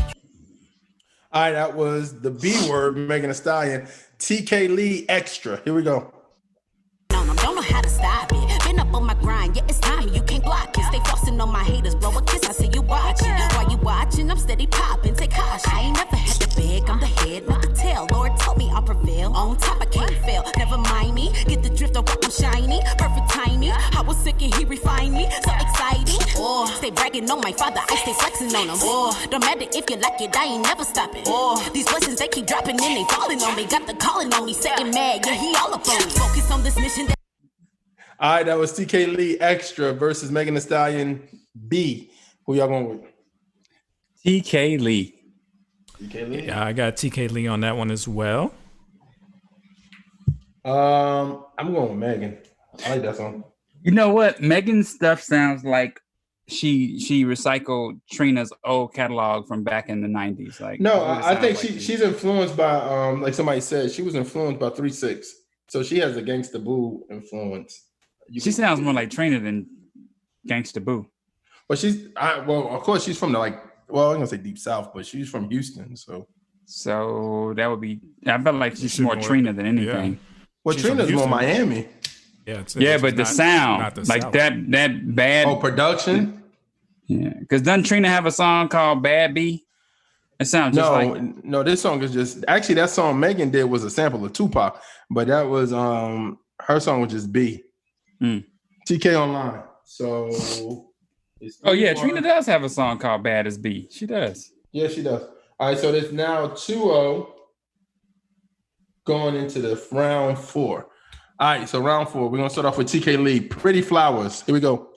All right, that was the B word, Megan Thee Stallion. TK Lee Extra. Here we go.
Don't know how to stop it. Been up on my grind, yeah, it's time. You can't block it. Stay flossing on my haters, blow a kiss. I see you watching. While you watching, I'm steady popping. Take caution. I ain't never had the big. I'm the head, not the tail. Lord told me I'll prevail. On top, I can't fail. Never mind me. Get the drift of what I'm shiny. Perfect timing. I was sick and he refined me. So exciting. Oh, stay bragging on my father. I stay flexing on him. Oh, don't matter if you like it. I ain't never stopping. Oh, these blessings they keep dropping and they falling on me. Got the calling on me. Saying mad. Yeah, he all up on me. Focus on this mission.
All right, that was TK Lee Extra versus Megan Thee Stallion B. Who y'all going with?
TK Lee.
TK Lee.
Yeah, I got TK Lee on that one as well.
I'm going with Megan. I like that song.
You know what? Megan's stuff sounds like she recycled Trina's old catalog from back in the 90s. Like
no, I think she's influenced by like somebody said, she was influenced by 3-6. So she has a Gangsta Boo influence.
She sounds more like Trina than Gangsta Boo.
But of course she's from I'm gonna say Deep South, but she's from Houston, so
that would be. I felt like she's more Trina than anything.
Yeah. Well, Trina's more Miami.
Yeah,
but the sound,
not the
like
sound.
that bad.
Oh, production.
Yeah, because doesn't Trina have a song called "Bad B"? It sounds just like.
No. This song is just actually that song Megan did was a sample of Tupac, but that was her song was just B. TK Online. So.
Oh yeah, Trina does have a song called "Bad as B." She does.
Yeah, she does. All right, so there's now 2-0 going into the round 4. All right, so round 4, we're gonna start off with TK Lee. Pretty Flowers. Here we go.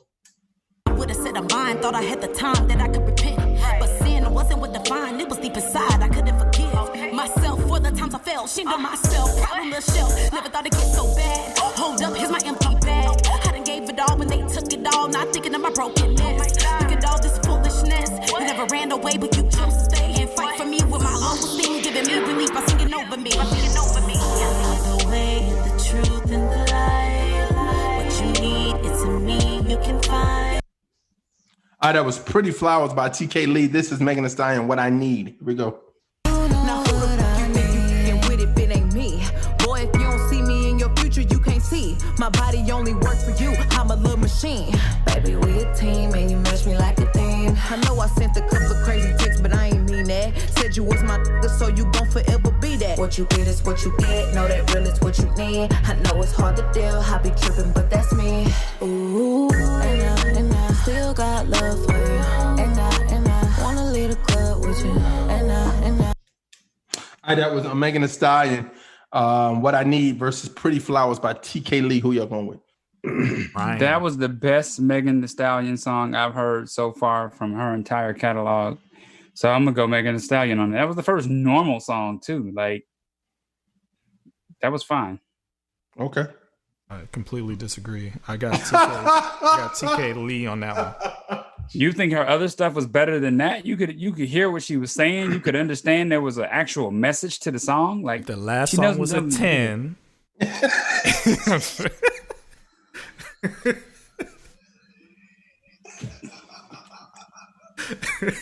Would have said of mine, thought I had the time that I could repent. But sin wasn't what defined, it was deep inside. I couldn't forgive myself for the times I fell. Shamed of myself, problemless shelf. Never thought it'd get so bad. Hold up, here's my empty bag. I done gave it all when they took it all. Not thinking of my brokenness. Look at all this foolishness. You never ran away, but you chose to stay and fight for me with my own thing. Giving me relief by singing over me. The way, the truth, and the light. What you need, it's in me. You can find.
All right, that was Pretty Flowers by TK Lee. This is Megan Thee Stallion, What I Need. Here we go.
Now who the fuck you think you can with if it ain't me? Boy, if you don't see me in your future, you can't see. My body only works for you. I'm a little machine.
Baby, we a team and you match me like a theme.
I know I sent a couple of crazy texts, but I ain't mean that. Said you was my nigga, so you gon' forever be that.
What you get is what you get. Know that real is what you need. I know it's hard to deal. I be tripping, but that's me. Ooh, and I still got love for you. And I wanna leave the club with you. And I.
All right, that was Megan Thee Stallion, What I Need versus Pretty Flowers by TK Lee. Who y'all going with?
That was the best Megan Thee Stallion song I've heard so far from her entire catalog. So I'm gonna go Megan Thee Stallion on it. That was the first normal song too. Like that was fine.
Okay.
I completely disagree. I got TK Lee on that one.
You think her other stuff was better than that? You could hear what she was saying. You could understand there was an actual message to the song. Like
the last song was a 10.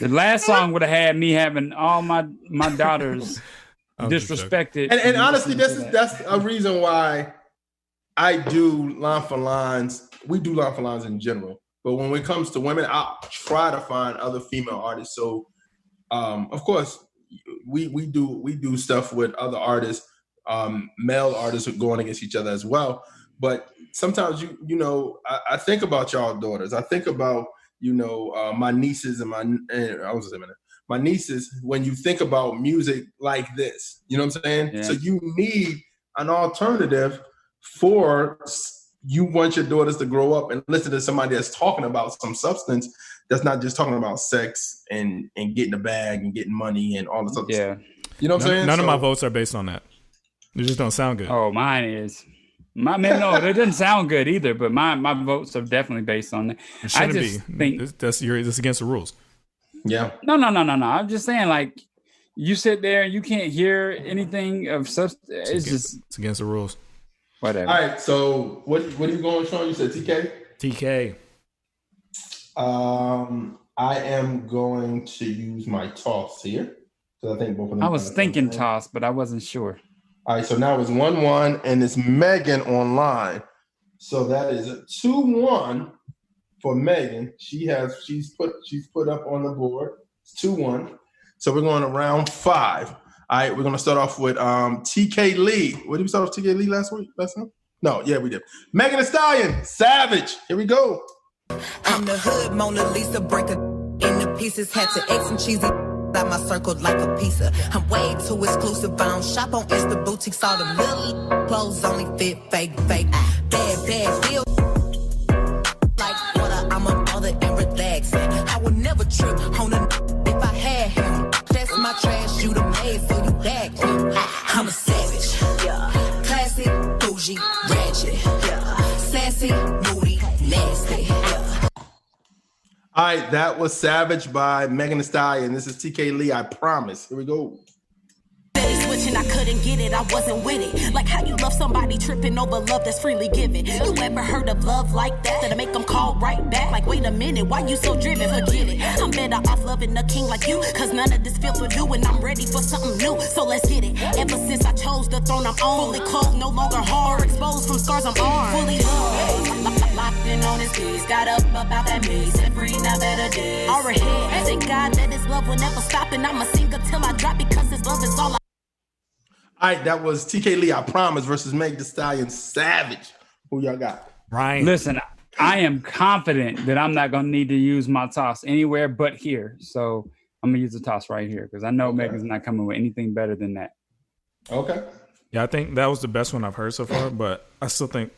The last song would have had me having all my daughters disrespected.
And honestly, that's a reason why I do line for lines. We do line for lines in general. But when it comes to women, I try to find other female artists. So, of course, we do stuff with other artists, male artists going against each other as well. But sometimes I think about y'all daughters. I think about my nieces and my nieces. When you think about music like this, you know what I'm saying?
Yeah.
So you need an alternative for. You want your daughters to grow up and listen to somebody that's talking about some substance that's not just talking about sex and getting a bag and getting money and all this other stuff. You know what I'm saying?
None of my votes are based on that. They just don't sound good.
Oh, mine is. No, it doesn't sound good either, but my votes are definitely based on that.
It shouldn't be. That's against the rules.
Yeah.
No. I'm just saying, like, you sit there and you can't hear anything of substance. It's
against the rules.
Whatever.
All right, so what are you going, Shaun? You said TK?
TK.
I am going to use my toss here. So I think both of them.
I was thinking toss, but I wasn't sure.
All right, so now it's 1-1, and it's Megan online. So that is a 2-1 for Megan. She's put up on the board. It's 2-1. So we're going to round 5. All right, we're going to start off with TK Lee. What did we start off with TK Lee last time? No, yeah, we did. Megan Thee Stallion, Savage. Here we go.
I'm the hood Mona Lisa, breaker in the pieces. Had to X and cheesy out my circle like a pizza. I'm way too exclusive. I don't shop on Insta boutiques. All the little clothes only fit fake. Bad feel like water. I'm a mother and relaxing. I would never trip on a if I had him. That's my trash, you the maid, so you back. I'm a savage, yeah. Classy, bougie, ratchet, yeah. Sassy, moody, nasty, yeah.
All right, that was Savage by Megan Thee Stallion. This is TK Lee, I promise. Here we go.
Fully switching, I couldn't get it, I wasn't with it. Like how you love somebody tripping over love that's freely given. You ever heard of love like that? That'll make them call right back. Like, wait a minute, why you so driven? Forget it. I'm better off loving a king like you, cause none of this feels with you, and I'm ready for something new. So let's get it. Ever since I chose the throne I'm on, fully clothed, no longer hard, exposed from scars I'm on. Fully loved, locked in on his knees, got up about that me, set free now better days. Already, thank God that his love will never stop, and I'ma sing until I drop because his love is all I.
All right, that was TK Lee, I Promise, versus Meg Thee Stallion, Savage. Who y'all got?
Ryan.
Listen, I am confident that I'm not going to need to use my toss anywhere but here. So I'm going to use the toss right here because I know Megan's not coming with anything better than that.
Okay.
Yeah, I think that was the best one I've heard so far, but I still think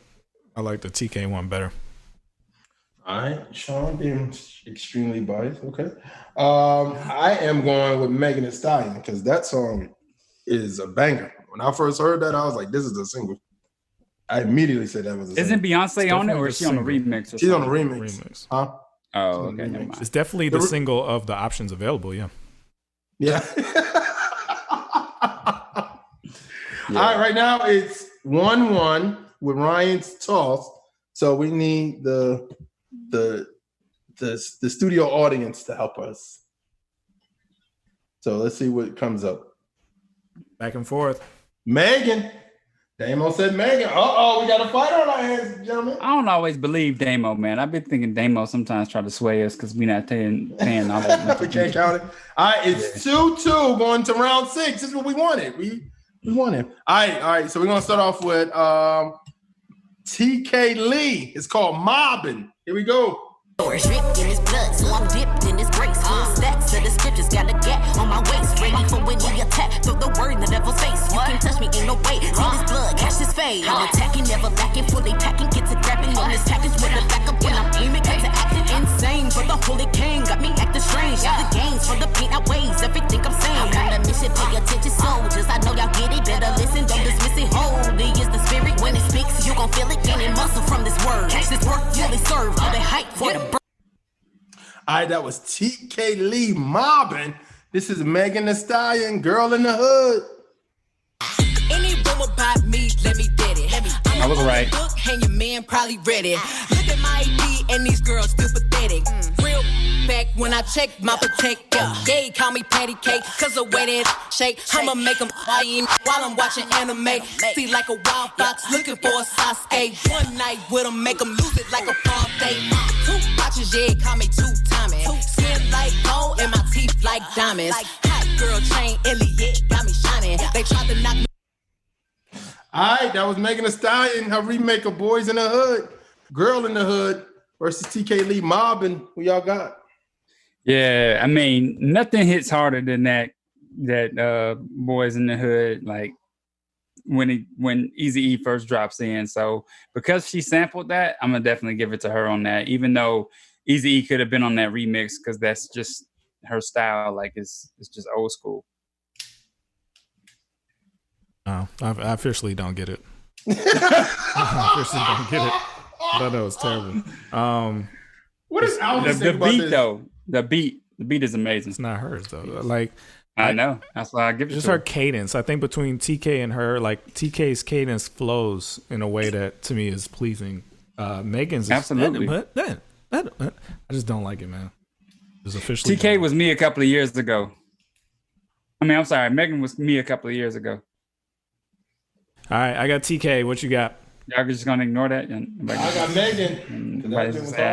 I like the TK one better.
All right, Shaun being extremely biased. Okay. I am going with Megan Thee Stallion because that song is a banger. When I first heard that, I was like, this is a single. I immediately said that was a
Isn't
single.
Beyonce on it, or is she on the remix? Or
She's on the
something?
remix. Huh?
Oh, okay. Never mind.
It's definitely the single of the options available, yeah.
Yeah. All right, right now it's 1-1 with Ryan's toss. So we need the studio audience to help us. So let's see what comes up.
Back and forth.
Megan. Damo said Megan. Uh-oh, we got a fight on our hands, gentlemen.
I don't always believe Damo, man. I've been thinking Damo sometimes try to sway us because we're not paying all that.
We can't count it. All right, it's 2-2 going to round 6. This is what we wanted. We wanted. All right. So we're going to start off with TK Lee. It's called Mobbing. Here we go.
Dripped in his blood, so I'm dipped in his grace. Full stacks of the scriptures, got a gap on my waist. Ready for when he attack, throw the word in the devil's face. You can't touch me, ain't no way. See this blood, catch this fade. I'm attacking, never lacking, fully packing. Get to grabbing on this package with a backup when I'm aiming. Get to acting insane, but the holy king got me acting strange. The games from the paint outweighs everything I'm saying. I'm on a mission, pay attention, soldiers. I know y'all get it, better listen, don't dismiss it. Holy is the spirit when it speaks, you gon' feel it. Gaining muscle from this word. Catch this work, fully serve, all the hype for the bird.
All right, that was TK Lee Mobbing. This is Megan Thee Stallion, Girl in the Hood.
Any rumor about me, let me get it.
I was right.
Book, and your man probably read it. Look at my ID and these girls still pathetic. Real back when I check my protector. They call me patty cake, cause the way that shake. I'ma make them eyeing while I'm watching anime. See like a wild fox looking for a Sasuke. One night with them, make them lose it like a prom date. 2 watches, yeah, call me 2-timing. Skin like gold and my teeth like diamonds. Hot girl chain, Elliot, got me shining. They tried to knock me.
All right, that was Megan Thee Stallion, her remake of Boys in the Hood, Girl in the Hood versus TK Lee Mobbing. Who y'all got?
Yeah, I mean, nothing hits harder than that Boys in the Hood, like when Eazy-E first drops in. So because she sampled that, I'm gonna definitely give it to her on that, even though Eazy-E could have been on that remix because that's just her style. Like it's just old school.
Oh, I officially don't get it. I officially don't get it. I thought that was terrible.
What is Alvin
the beat though? The beat is amazing.
It's not hers though. Like
I know. That's why I give it
just
to
her
her.
cadence. I think between TK and her, like TK's cadence flows in a way that to me is pleasing. Megan's
Absolutely.
I just don't like it, man. It's officially
TK was me a couple of years ago. I mean, I'm sorry. Megan was me a couple of years ago.
All right, I got TK. What you got?
Y'all just gonna ignore that?
I got Megan.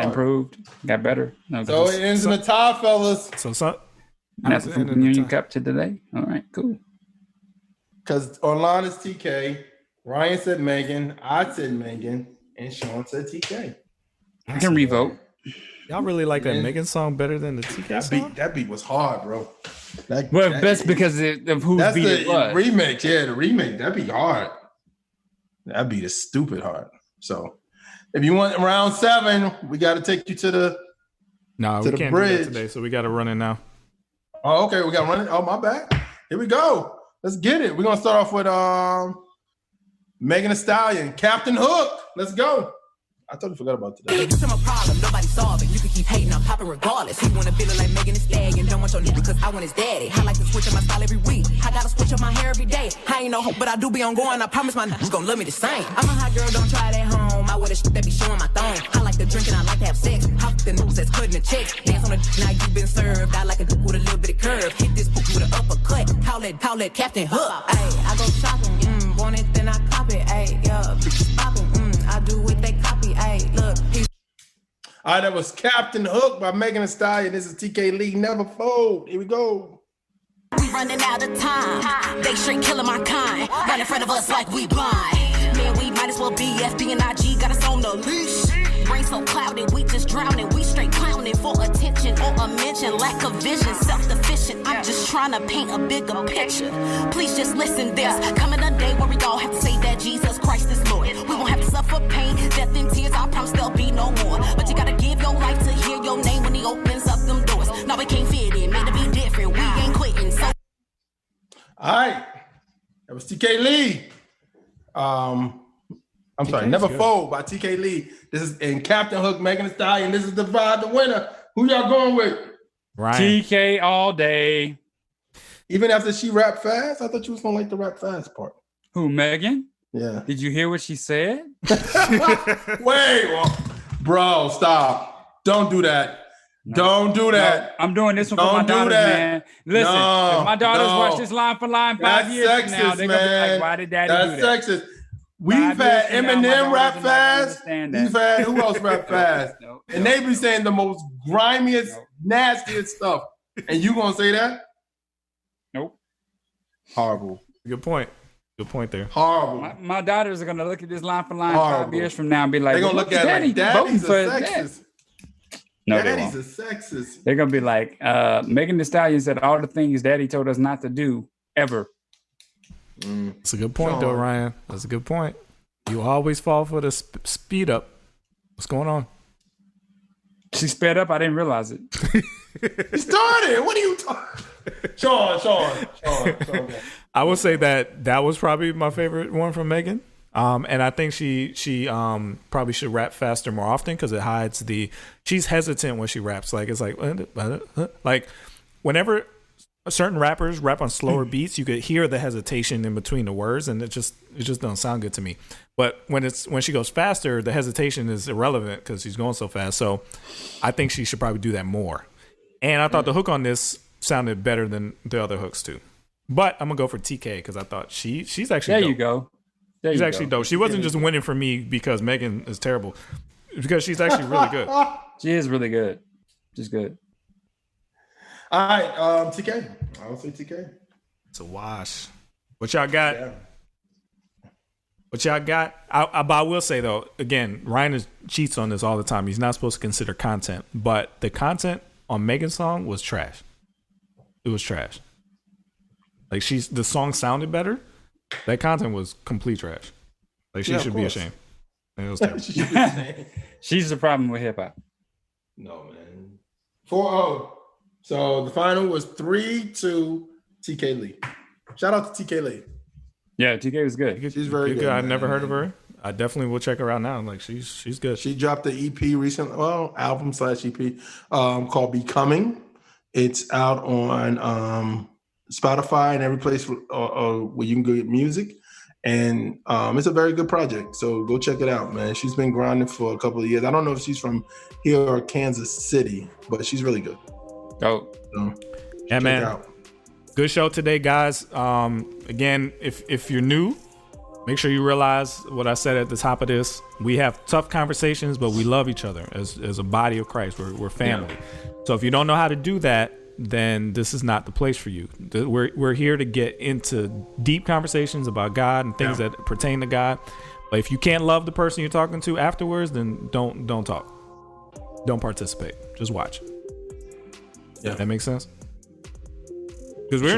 Improved, got better. No,
So it ends in a tie, fellas.
That's the Union Cup to today. All right, cool.
Because online is TK. Ryan said Megan. I said Megan. And Shaun said TK.
I can revote.
Y'all really like that Megan song better than the TK song?
That beat was hard, bro.
That's because of whose beat it was.
Remake, yeah, the remake. That beat hard. That beat is stupid hard. So if you want round 7, we got to take you to the
we can't
bridge.
do that today, so we got to run it now.
Oh, okay, we got to run it. Oh, my bad. Here we go. Let's get it. We're gonna start off with Megan Thee Stallion, Captain Hook. Let's go. I totally forgot about today.
It's my problem, nobody solve it. You can keep hating, I'm popping regardless. He wanna feel it like Megan Thee Stallion. Don't want your nigga cause I want his daddy. I like to switch up my style every week. I gotta switch up my hair every day. I ain't no hope, but I do be on going. I promise my niggas gon' love me the same. I'm a hot girl, don't try it at home. I wear the shit that be showing my thong. I like to drink and I like to have sex. Hop the news that's cutting the checks. Dance on the now you been served. I like a dick with a little bit of curve. Hit this book with an uppercut. Call it Captain Hook. Ayy, I go shopping. Want it, then I cop it. Ayy, yeah, bitches popping. I do what they copy. Ayy, look.
All right, that was Captain Hook by Megan Thee Stallion. This is TK Lee. Never fold. Here we go.
We running out of time. They straight killing my kind. Right in front of us like we blind. Man, we might as well be FB and IG. Got us on the leash. Brain so clouded, we just drowning. We straight clowning for attention or a mention. Lack of vision, self-deficient. I'm just trying to paint a bigger picture. Please just listen, there's coming a day where we all have to say that Jesus Christ is Lord. We won't have to suffer pain, death and tears. I promise there'll be no more. But you gotta give your life to hear your name when he opens up them doors. Now we can't fit in, made to be different. We ain't quitting. So
all right, that was TK Lee. I'm sorry, Never Fold by TK Lee. This is in Captain Hook, Megan Thee Stallion. This is the winner. Who y'all going with?
Ryan.
TK all day.
Even after she rapped fast, I thought you was gonna like the rap fast part.
Who, Megan?
Yeah.
Did you hear what she said?
Wait, bro, stop! Don't do that. No. Don't do that.
No, I'm doing this one for my daughters, man. Listen, if my daughters watch this line for line 5 years from now, they're gonna be like, "Why did Daddy do that?"
That's sexist. We've had Eminem rap fast. We've had who else rap fast? And they be saying the most grimiest, nastiest stuff. And you gonna say that?
Nope.
Horrible.
Good point. Good point there.
Horrible.
My daughters are gonna look at this line for line 5 years from now and be like,
they're gonna look at it like, Daddy's a sexist.
No,
Daddy's a sexist.
They're gonna be like, Megan Thee Stallion said all the things Daddy told us not to do ever.
That's a good point, though, Ryan. That's a good point. You always fall for the speed up. What's going on?
She sped up. I didn't realize it.
You started. What are you talking? Shaun.
I would say that was probably my favorite one from Megan. And I think she probably should rap faster more often because it hides she's hesitant when she raps. Like it's like whenever certain rappers rap on slower beats, you could hear the hesitation in between the words, and it just doesn't sound good to me. But when she goes faster, the hesitation is irrelevant because she's going so fast. So I think she should probably do that more. And I thought the hook on this sounded better than the other hooks too. But I'm gonna go for TK because I thought she's actually
there.
Dope.
You go.
She's actually dope. She wasn't just winning for me because Megan is terrible. It's because she's actually really good.
She is really good. She's good.
All right, TK. I'll say TK.
It's a wash. What y'all got? Yeah. What y'all got? But I will say though, again, Ryan cheats on this all the time. He's not supposed to consider content, but the content on Megan's song was trash. It was trash. Like the song sounded better. That content was complete trash. Like she should be ashamed. It was terrible.
She's the problem with hip hop.
No, man. 4-0. So the final was 3-2 TK Lee. Shout out to TK Lee.
Yeah, TK was good.
She's very good.
I've never heard of her. I definitely will check her out now. Like she's good.
She dropped the EP recently. Well, album/EP called Becoming. It's out on Spotify and every place where you can go get music. And it's a very good project. So go check it out, man. She's been grinding for a couple of years. I don't know if she's from here or Kansas City, but she's really good.
Oh.
So,
yeah, man. Good show today, guys. Again, if you're new, make sure you realize what I said at the top of this. We have tough conversations, but we love each other as a body of Christ. We're family. Yeah. So if you don't know how to do that, then this is not the place for you. We're here to get into deep conversations about God and things that pertain to God. But if you can't love the person you're talking to afterwards, then don't talk. Don't participate. Just watch. Yeah, that makes sense. Because we're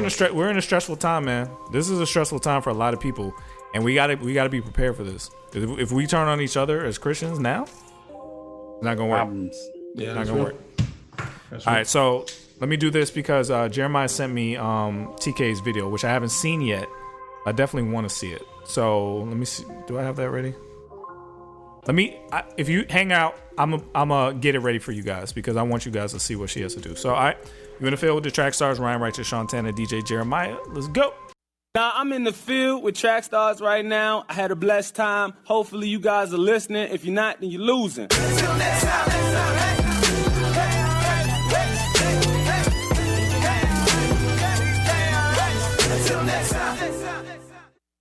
in a stressful time, man. This is a stressful time for a lot of people, and we gotta be prepared for this. If we turn on each other as Christians now, it's not gonna work.
Yeah,
not gonna work. All right, so let me do this because Jeremiah sent me TK's video, which I haven't seen yet. I definitely want to see it. So let me see. Do I have that ready? If you hang out, I'm gonna get it ready for you guys because I want you guys to see what she has to do. So, all right, you're in the field with the Track Stars, Ryan Righteous, Shaun Tanner, DJ Jeremiah. Let's go.
Now, I'm in the field with TRACKSTARZ right now. I had a blessed time. Hopefully, you guys are listening. If you're not, then you're losing. Until next time. Until next time.